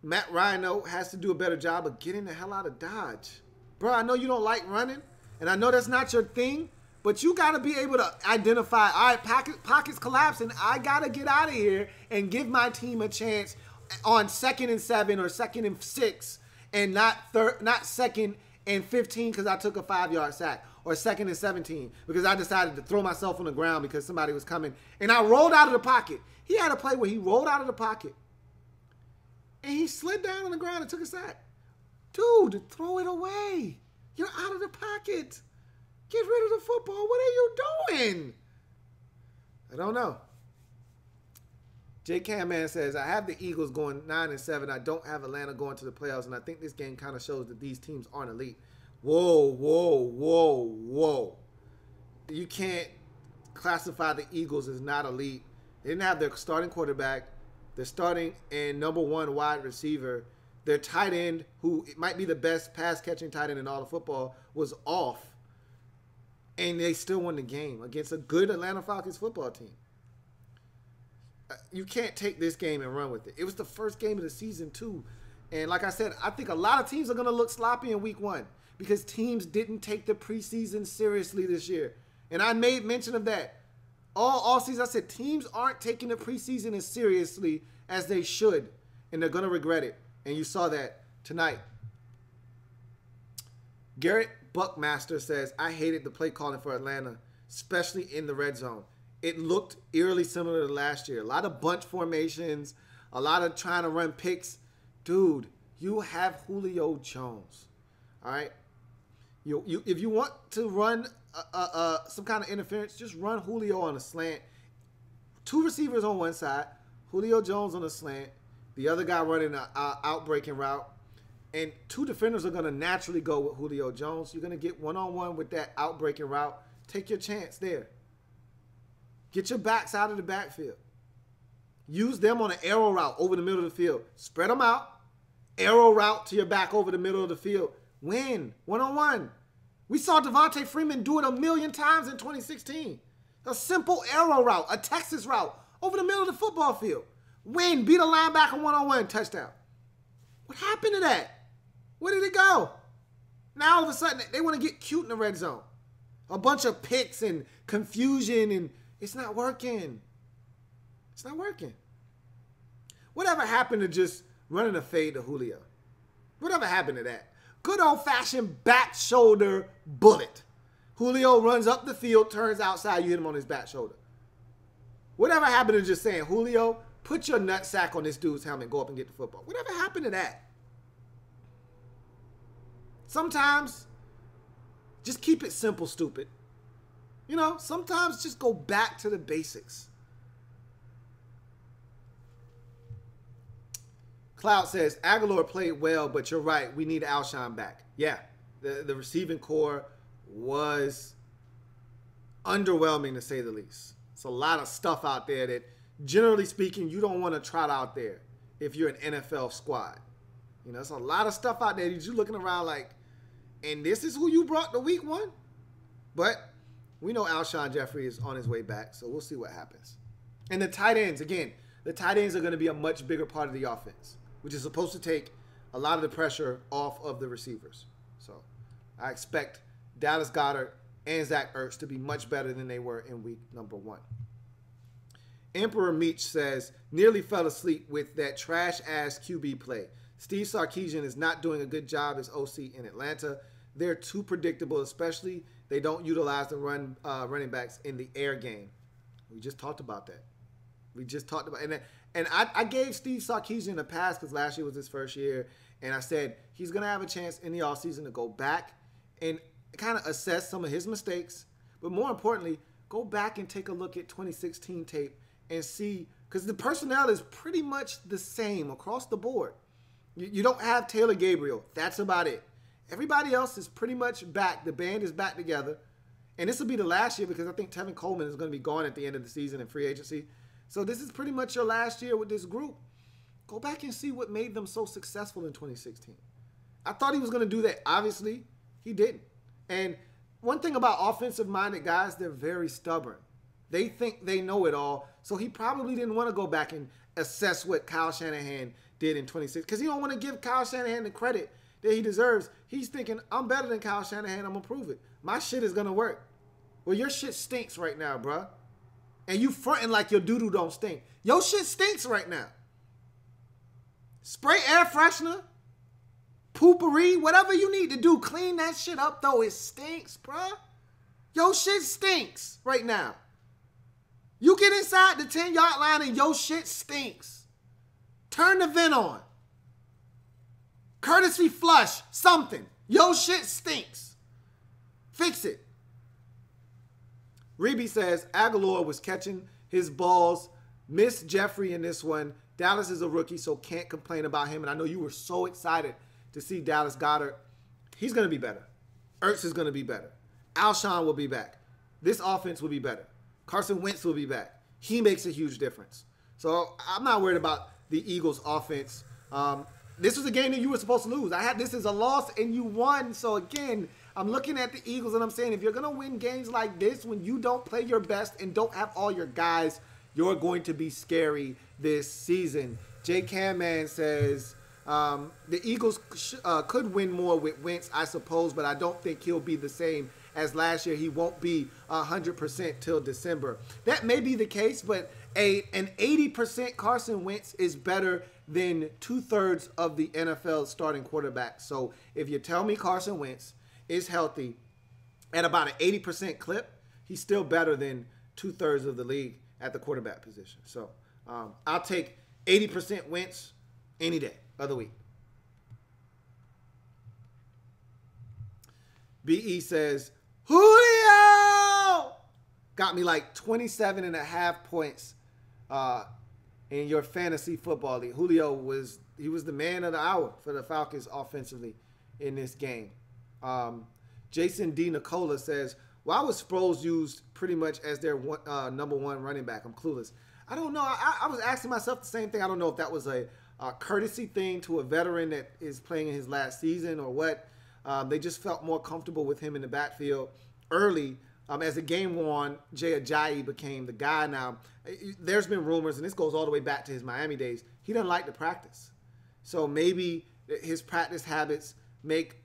Matt Ryan, though, has to do a better job of getting the hell out of Dodge. Bro, I know you don't like running, and I know that's not your thing, but you got to be able to identify, all right, pockets collapsing. I got to get out of here and give my team a chance on 2nd and 7 or 2nd and 6 and not 2nd and 15 because I took a 5-yard sack, or 2nd and 17 because I decided to throw myself on the ground because somebody was coming. And I rolled out of the pocket. He had a play where he rolled out of the pocket and he slid down on the ground and took a sack. Dude, throw it away. You're out of the pocket. Get rid of the football. What are you doing? I don't know. J. Cam Man says, I have the Eagles going 9-7. I don't have Atlanta going to the playoffs, and I think this game kind of shows that these teams aren't elite. Whoa. You can't classify the Eagles as not elite. They didn't have their starting quarterback, their starting and number 1 wide receiver. Their tight end, who might be the best pass-catching tight end in all of football, was off. And they still won the game against a good Atlanta Falcons football team. You can't take this game and run with it. It was the first game of the season, too. And like I said, I think a lot of teams are going to look sloppy in week 1 because teams didn't take the preseason seriously this year. And I made mention of that. All season, I said teams aren't taking the preseason as seriously as they should, and they're going to regret it. And you saw that tonight. Garrett Buckmaster says, I hated the play calling for Atlanta, especially in the red zone. It looked eerily similar to last year. A lot of bunch formations, a lot of trying to run picks. Dude, you have Julio Jones. All right? If you want to run some kind of interference, just run Julio on a slant. 2 receivers on one side, Julio Jones on a slant, the other guy running an out-breaking route, and 2 defenders are going to naturally go with Julio Jones. You're going to get one-on-one with that out-breaking route. Take your chance there. Get your backs out of the backfield. Use them on an arrow route over the middle of the field. Spread them out. Arrow route to your back over the middle of the field. Win. One-on-one. We saw Devontae Freeman do it a million times in 2016. A simple arrow route, a Texas route over the middle of the football field. Win. Beat a linebacker one-on-one. Touchdown. What happened to that? Where did it go? Now all of a sudden they want to get cute in the red zone. A bunch of picks and confusion, and it's not working. It's not working. Whatever happened to just running a fade to Julio? Whatever happened to that? Good old-fashioned back shoulder bullet. Julio runs up the field, turns outside, you hit him on his back shoulder. Whatever happened to just saying, Julio, put your nutsack on this dude's helmet, go up and get the football? Whatever happened to that? Sometimes, just keep it simple, stupid. You know, sometimes just go back to the basics. Cloud says, Aguilar played well, but you're right. We need Alshon back. Yeah, the receiving core was underwhelming, to say the least. It's a lot of stuff out there that, generally speaking, you don't want to trot out there if you're an NFL squad. You know, there's a lot of stuff out there that you're looking around like, and this is who you brought to week 1? But we know Alshon Jeffrey is on his way back, so we'll see what happens. And the tight ends, again, the tight ends are going to be a much bigger part of the offense, which is supposed to take a lot of the pressure off of the receivers. So I expect Dallas Goedert and Zach Ertz to be much better than they were in week number 1. Emperor Meach says, nearly fell asleep with that trash-ass QB play. Steve Sarkisian is not doing a good job as OC in Atlanta. They're too predictable, especially they don't utilize the running backs in the air game. We just talked about that. And I gave Steve Sarkisian a pass because last year was his first year, and I said he's going to have a chance in the offseason to go back and kind of assess some of his mistakes, but more importantly, go back and take a look at 2016 tape and see, because the personnel is pretty much the same across the board. You don't have Taylor Gabriel. That's about it. Everybody else is pretty much back. The band is back together. And this will be the last year because I think Tevin Coleman is going to be gone at the end of the season in free agency. So this is pretty much your last year with this group. Go back and see what made them so successful in 2016. I thought he was going to do that. Obviously, he didn't. And one thing about offensive-minded guys, they're very stubborn. They think they know it all. So he probably didn't want to go back and assess what Kyle Shanahan did in 2016 because he don't want to give Kyle Shanahan the credit that he deserves. He's thinking, I'm better than Kyle Shanahan. I'm going to prove it. My shit is going to work. Well, your shit stinks right now, bruh. And you fronting like your doo-doo don't stink. Your shit stinks right now. Spray air freshener, poopery, whatever you need to do. Clean that shit up, though. It stinks, bruh. Your shit stinks right now. You get inside the 10-yard line and your shit stinks. Turn the vent on. Courtesy flush, something. Your shit stinks. Fix it. Reby says, Aguilar was catching his balls. Missed Jeffrey in this one. Dallas is a rookie, so can't complain about him. And I know you were so excited to see Dallas Goedert. He's going to be better. Ertz is going to be better. Alshon will be back. This offense will be better. Carson Wentz will be back. He makes a huge difference. So I'm not worried about the Eagles' offense. This was a game that you were supposed to lose. This is a loss, and you won. So, again, I'm looking at the Eagles, and I'm saying if you're going to win games like this when you don't play your best and don't have all your guys, you're going to be scary this season. J. Camman says the Eagles could win more with Wentz, I suppose, but I don't think he'll be the same as last year. He won't be 100% till December. That may be the case, but an 80% Carson Wentz is better than 2/3 of the NFL starting quarterbacks. So if you tell me Carson Wentz is healthy at about an 80% clip, he's still better than 2/3 of the league at the quarterback position. So I'll take 80% Wentz any day of the week. BE says, Julio got me like 27.5 points in your fantasy football league. Julio was the man of the hour for the Falcons offensively in this game. Jason D. Nicola says, why was Sproles used pretty much as their number one running back? I'm clueless. I don't know. I was asking myself the same thing. I don't know if that was a courtesy thing to a veteran that is playing in his last season or what. They just felt more comfortable with him in the backfield early. As the game wore on, Jay Ajayi became the guy. Now, there's been rumors, and this goes all the way back to his Miami days, he doesn't like to practice. So maybe his practice habits make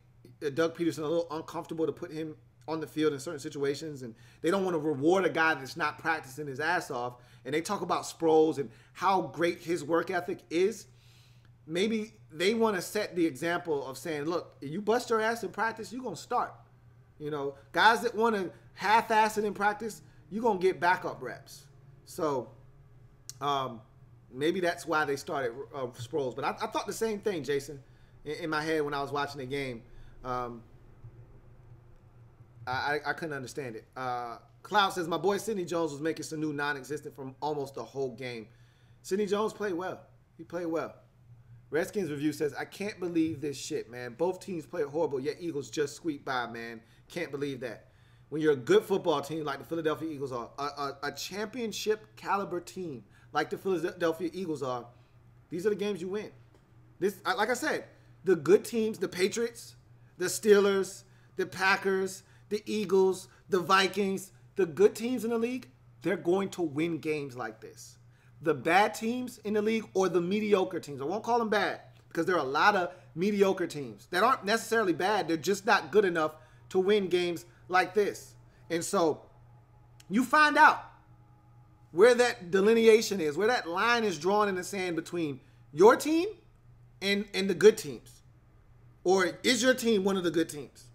Doug Peterson a little uncomfortable to put him on the field in certain situations, and they don't want to reward a guy that's not practicing his ass off. And they talk about Sproles and how great his work ethic is. Maybe they want to set the example of saying, look, if you bust your ass in practice, you're going to start. You know, guys that want to half-ass it in practice, you're going to get backup reps. So maybe that's why they started Sproles. But I thought the same thing, Jason, in my head when I was watching the game. I couldn't understand it. Cloud says, my boy Sidney Jones was making Sanu non-existent from almost the whole game. Sidney Jones played well. He played well. Redskins Review says, I can't believe this shit, man. Both teams played horrible, yet Eagles just squeaked by, man. Can't believe that. When you're a good football team like the Philadelphia Eagles are, a championship caliber team like the Philadelphia Eagles are, these are the games you win. Like I said, the good teams, the Patriots, the Steelers, the Packers, the Eagles, the Vikings, the good teams in the league, they're going to win games like this. The bad teams in the league or the mediocre teams, I won't call them bad because there are a lot of mediocre teams that aren't necessarily bad. They're just not good enough to win games like this. And so you find out where that delineation is, where that line is drawn in the sand between your team and the good teams. Or is your team one of the good teams?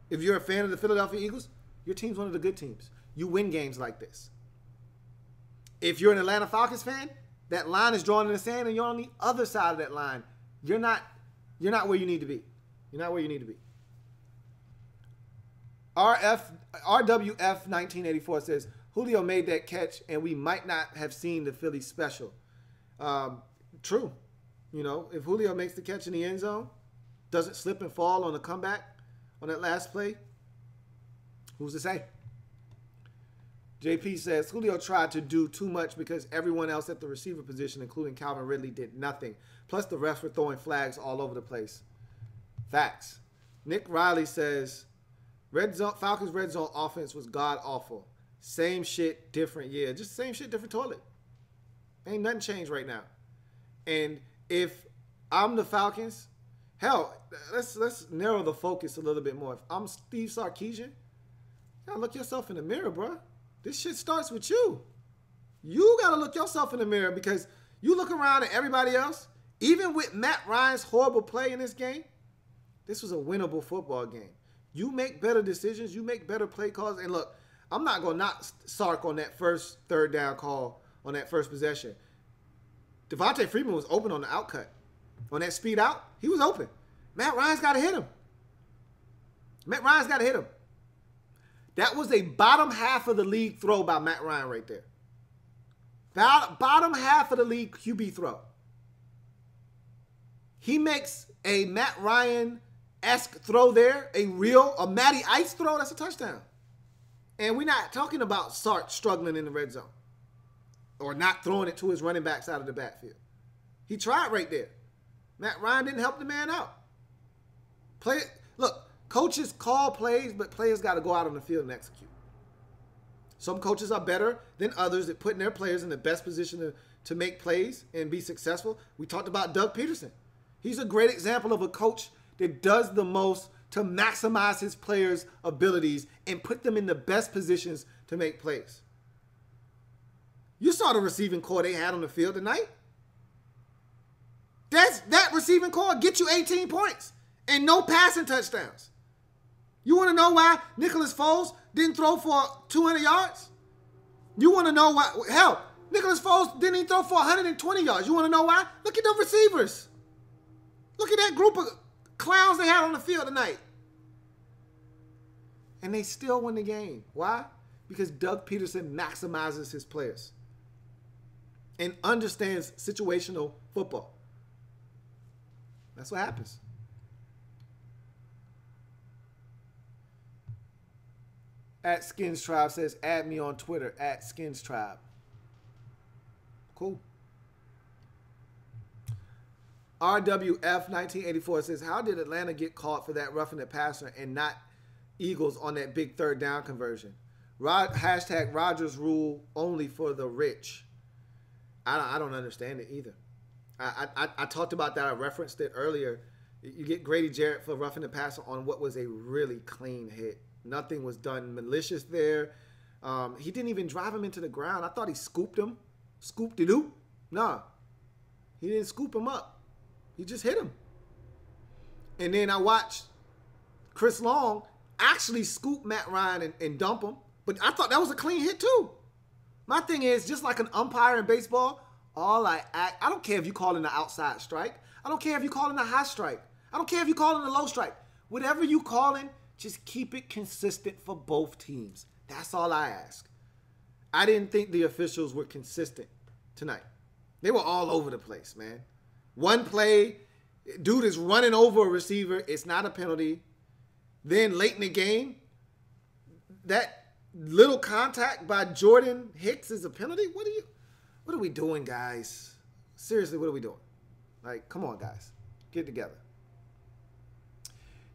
If you're a fan of the Philadelphia Eagles, your team's one of the good teams. You win games like this. If you're an Atlanta Falcons fan, that line is drawn in the sand and you're on the other side of that line. You're not where you need to be. You're not where you need to be. RWF 1984 says, Julio made that catch and we might not have seen the Philly special. True. You know, if Julio makes the catch in the end zone, doesn't slip and fall on the comeback on that last play, who's to say? JP says, Julio tried to do too much because everyone else at the receiver position, including Calvin Ridley, did nothing. Plus, the refs were throwing flags all over the place. Facts. Nick Riley says, Falcons red zone offense was god-awful. Same shit, different year. Just same shit, different toilet. Ain't nothing changed right now. And if I'm the Falcons, hell, let's narrow the focus a little bit more. If I'm Steve Sarkisian, you gotta look yourself in the mirror, bro. This shit starts with you. You got to look yourself in the mirror because you look around at everybody else, even with Matt Ryan's horrible play in this game, this was a winnable football game. You make better decisions. You make better play calls. And look, I'm not going to knock Sark on that first third down call on that first possession. Devontae Freeman was open on the outcut. On that speed out, he was open. Matt Ryan's got to hit him. Matt Ryan's got to hit him. That was a bottom half of the league throw by Matt Ryan right there. Bottom half of the league QB throw. He makes a Matt Ryan-esque throw there, a Matty Ice throw, that's a touchdown. And we're not talking about Sark struggling in the red zone or not throwing it to his running backs out of the backfield. He tried right there. Matt Ryan didn't help the man out. Look, coaches call plays, but players got to go out on the field and execute. Some coaches are better than others at putting their players in the best position to make plays and be successful. We talked about Doug Peterson. He's a great example of a coach that does the most to maximize his players' abilities and put them in the best positions to make plays. You saw the receiving core they had on the field tonight. That receiving core get you 18 points and no passing touchdowns. You want to know why Nicholas Foles didn't throw for 200 yards? You want to know why? Hell, Nicholas Foles didn't even throw for 120 yards. You want to know why? Look at the receivers. Look at that group of clowns they had on the field tonight. And they still win the game. Why? Because Doug Peterson maximizes his players and understands situational football. That's what happens. At Skins Tribe says, add me on Twitter, at Skins Tribe. Cool. RWF 1984 says, how did Atlanta get caught for that roughing the passer and not Eagles on that big third down conversion? Hashtag Rodgers rule only for the rich. I don't understand it either. I talked about that. I referenced it earlier. You get Grady Jarrett for roughing the passer on what was a really clean hit. Nothing was done malicious there. He didn't even drive him into the ground. I thought he scooped him. Scooped-de-doo. Nah. He didn't scoop him up. He just hit him. And then I watched Chris Long actually scoop Matt Ryan and dump him. But I thought that was a clean hit too. My thing is, just like an umpire in baseball, I don't care if you call in the outside strike. I don't care if you call in the high strike. I don't care if you call in the low strike. Whatever you call in, just keep it consistent for both teams. That's all I ask. I didn't think the officials were consistent tonight. They were all over the place, man. One play, Dude is running over a receiver. It's not a penalty. Then late in the game, that little contact by Jordan Hicks is a penalty. What are we doing, guys? Seriously, what are we doing? Like, come on, guys. Get together.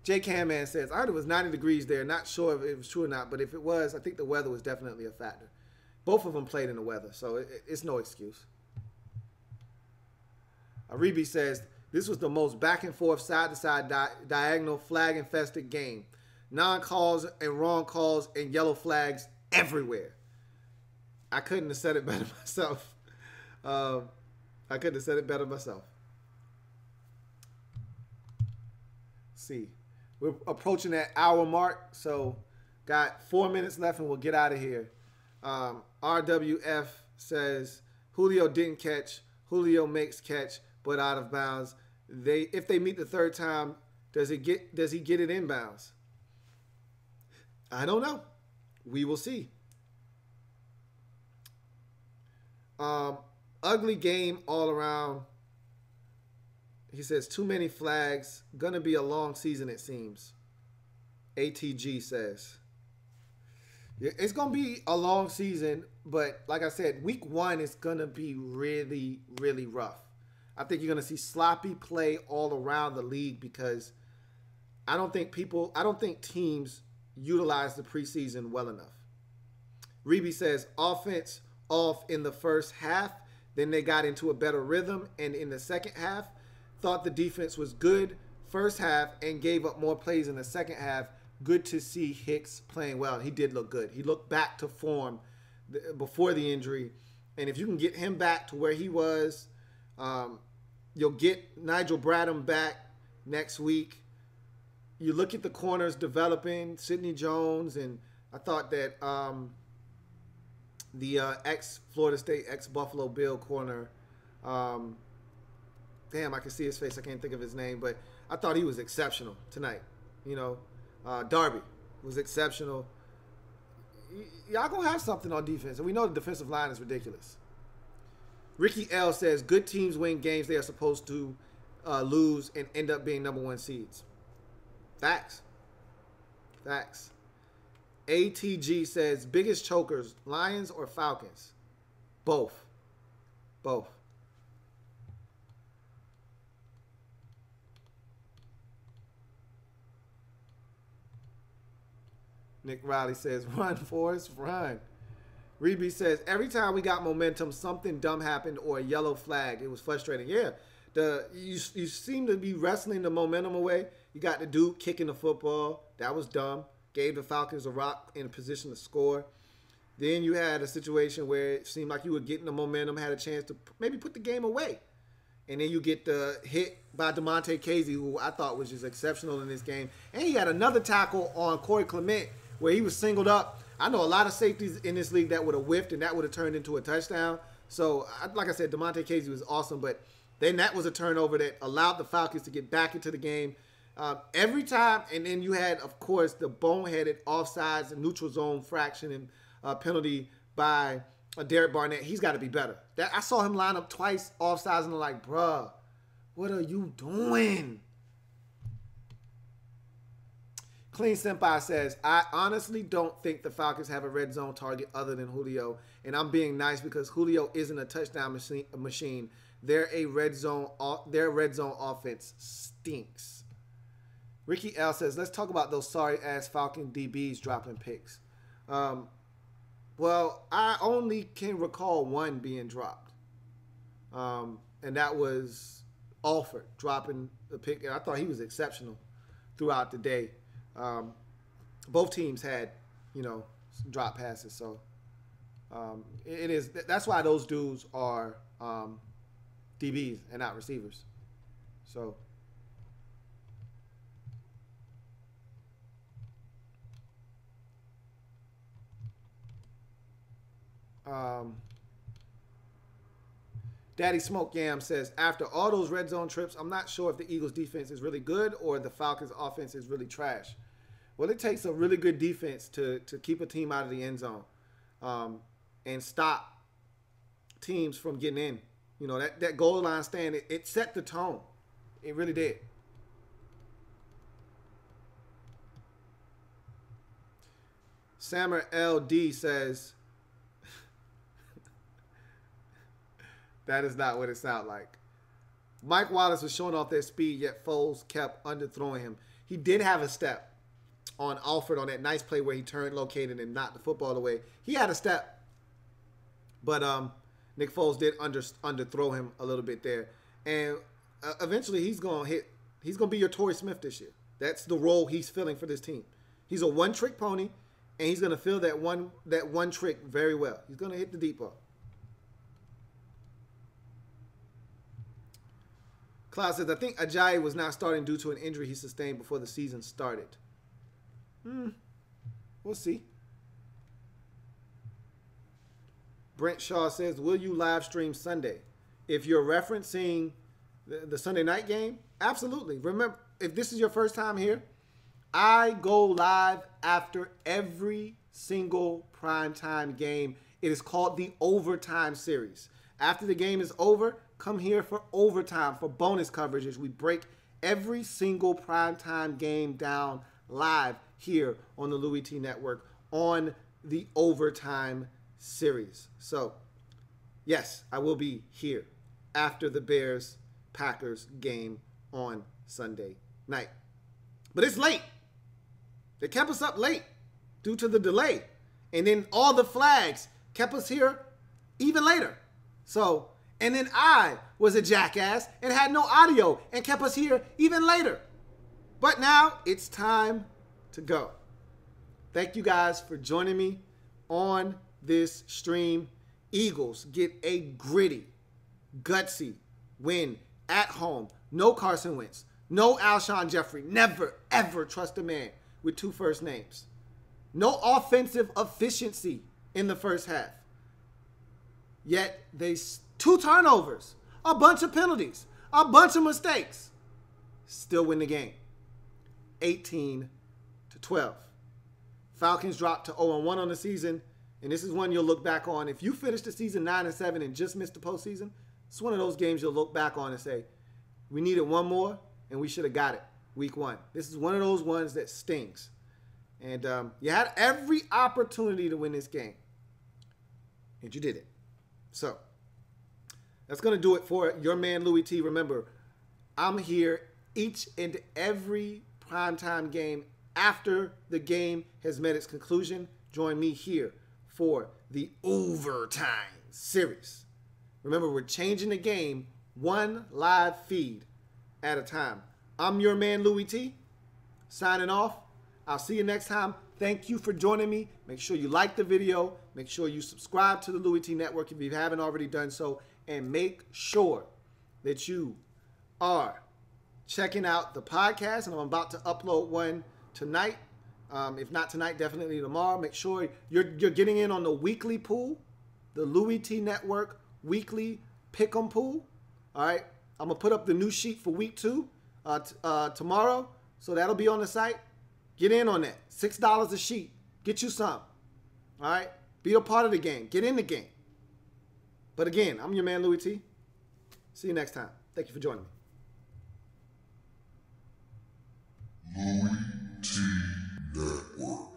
J. Camman says, I heard it was 90 degrees there. Not sure if it was true or not, but if it was, I think the weather was definitely a factor. Both of them played in the weather, so it's no excuse. Aribi says, this was the most back and forth, side to side, diagonal, flag infested game. Non-calls and wrong calls and yellow flags everywhere. I couldn't have said it better myself. I couldn't have said it better myself. Let's see. We're approaching that hour mark, so got 4 minutes left and we'll get out of here. RWF says, Julio didn't catch. Julio makes catch, but out of bounds. If they meet the third time, does he get it inbounds? I don't know. We will see. Ugly game all around. He says, too many flags. Gonna be a long season, it seems. ATG says. It's gonna be a long season, but like I said, week 1 is gonna be really, really rough. I think you're gonna see sloppy play all around the league because I don't think teams utilize the preseason well enough. Reeby says offense off in the first half, then they got into a better rhythm, and in the second half, thought the defense was good first half and gave up more plays in the second half. Good to see Hicks playing well. He did look good. He looked back to form before the injury, and if you can get him back to where he was, you'll get Nigel Bradham back next week. You look at the corners developing, Sidney Jones, and I thought that the ex-Florida State, ex-Buffalo Bill corner, damn, I can see his face. I can't think of his name, but I thought he was exceptional tonight. You know, Darby was exceptional. Y'all going to have something on defense, and we know the defensive line is ridiculous. Ricky L says, good teams win games they are supposed to lose and end up being number 1 seeds. Facts. Facts. ATG says, biggest chokers, Lions or Falcons? Both. Both. Nick Riley says, run, Forrest, run. Reeby says, every time we got momentum, something dumb happened or a yellow flag. It was frustrating. Yeah, you seem to be wrestling the momentum away. You got the dude kicking the football. That was dumb. Gave the Falcons a rock in a position to score. Then you had a situation where it seemed like you were getting the momentum, had a chance to maybe put the game away. And then you get the hit by DeMonte Casey, who I thought was just exceptional in this game. And he had another tackle on Corey Clement where he was singled up. I know a lot of safeties in this league that would have whiffed and that would have turned into a touchdown. So, like I said, DeMonte Casey was awesome, but then that was a turnover that allowed the Falcons to get back into the game. Every time, and then you had, of course, the boneheaded offsides and neutral zone fraction and penalty by Derek Barnett. He's got to be better. I saw him line up twice offsides, and I'm like, bruh, what are you doing? Clean Senpai says, I honestly don't think the Falcons have a red zone target other than Julio, and I'm being nice because Julio isn't a touchdown machine. Their red zone offense stinks. Ricky L says, let's talk about those sorry-ass Falcon DBs dropping picks. Well, I only can recall one being dropped, and that was Alford dropping the pick, and I thought he was exceptional throughout the day. Both teams had, some drop passes, so that's why those dudes are DBs and not receivers. So Daddy Smoke Yam says, after all those red zone trips, I'm not sure if the Eagles defense is really good or the Falcons offense is really trash. Well, it takes a really good defense to keep a team out of the end zone and stop teams from getting in. That goal line stand, it set the tone. It really did. Sammer LD says, that is not what it sounds like. Mike Wallace was showing off their speed, yet Foles kept underthrowing him. He did have a step on Alford on that nice play where he turned, located, and knocked the football away. He had a step. But Nick Foles did underthrow him a little bit there. And eventually he's going to be your Torrey Smith this year. That's the role he's filling for this team. He's a one-trick pony, and he's going to fill that one trick very well. He's going to hit the deep ball. Cloud says, I think Ajayi was not starting due to an injury he sustained before the season started. We'll see. Brent Shaw says, will you live stream Sunday? If you're referencing the Sunday night game, absolutely. Remember, if this is your first time here, I go live after every single primetime game. It is called the Overtime Series. After the game is over, come here for overtime, for bonus coverages. We break every single primetime game down live here on the Louie T Network on the Overtime Series. So, yes, I will be here after the Bears-Packers game on Sunday night. But it's late. They kept us up late due to the delay. And then all the flags kept us here even later. So, and then I was a jackass and had no audio and kept us here even later. But now it's time to go. Thank you guys for joining me on this stream. Eagles get a gritty, gutsy win at home. No Carson Wentz. No Alshon Jeffrey. Never, ever trust a man with two first names. No offensive efficiency in the first half. Yet they 2 turnovers, a bunch of penalties, a bunch of mistakes. Still win the game. 18-12. Falcons dropped to 0-1 on the season. And this is one you'll look back on. If you finish the season 9-7 and just missed the postseason, it's one of those games you'll look back on and say, we needed one more and we should have got it week 1. This is one of those ones that stings. And you had every opportunity to win this game. And you did it. So, that's going to do it for your man, Louie T. Remember, I'm here each and every primetime game after the game has met its conclusion. Join me here for the Overtime Series. Remember, we're changing the game one live feed at a time. I'm your man, Louie T. Signing off. I'll see you next time. Thank you for joining me. Make sure you like the video. Make sure you subscribe to the Louie T Network if you haven't already done so. And make sure that you are checking out the podcast. And I'm about to upload one tonight. If not tonight, definitely tomorrow. Make sure you're getting in on the weekly pool, the Louie T Network weekly pick'em pool. All right. I'm going to put up the new sheet for week 2 tomorrow. So that'll be on the site. Get in on that. $6 a sheet. Get you some. All right? Be a part of the game. Get in the game. But again, I'm your man, Louie T. See you next time. Thank you for joining me. Louie T Network.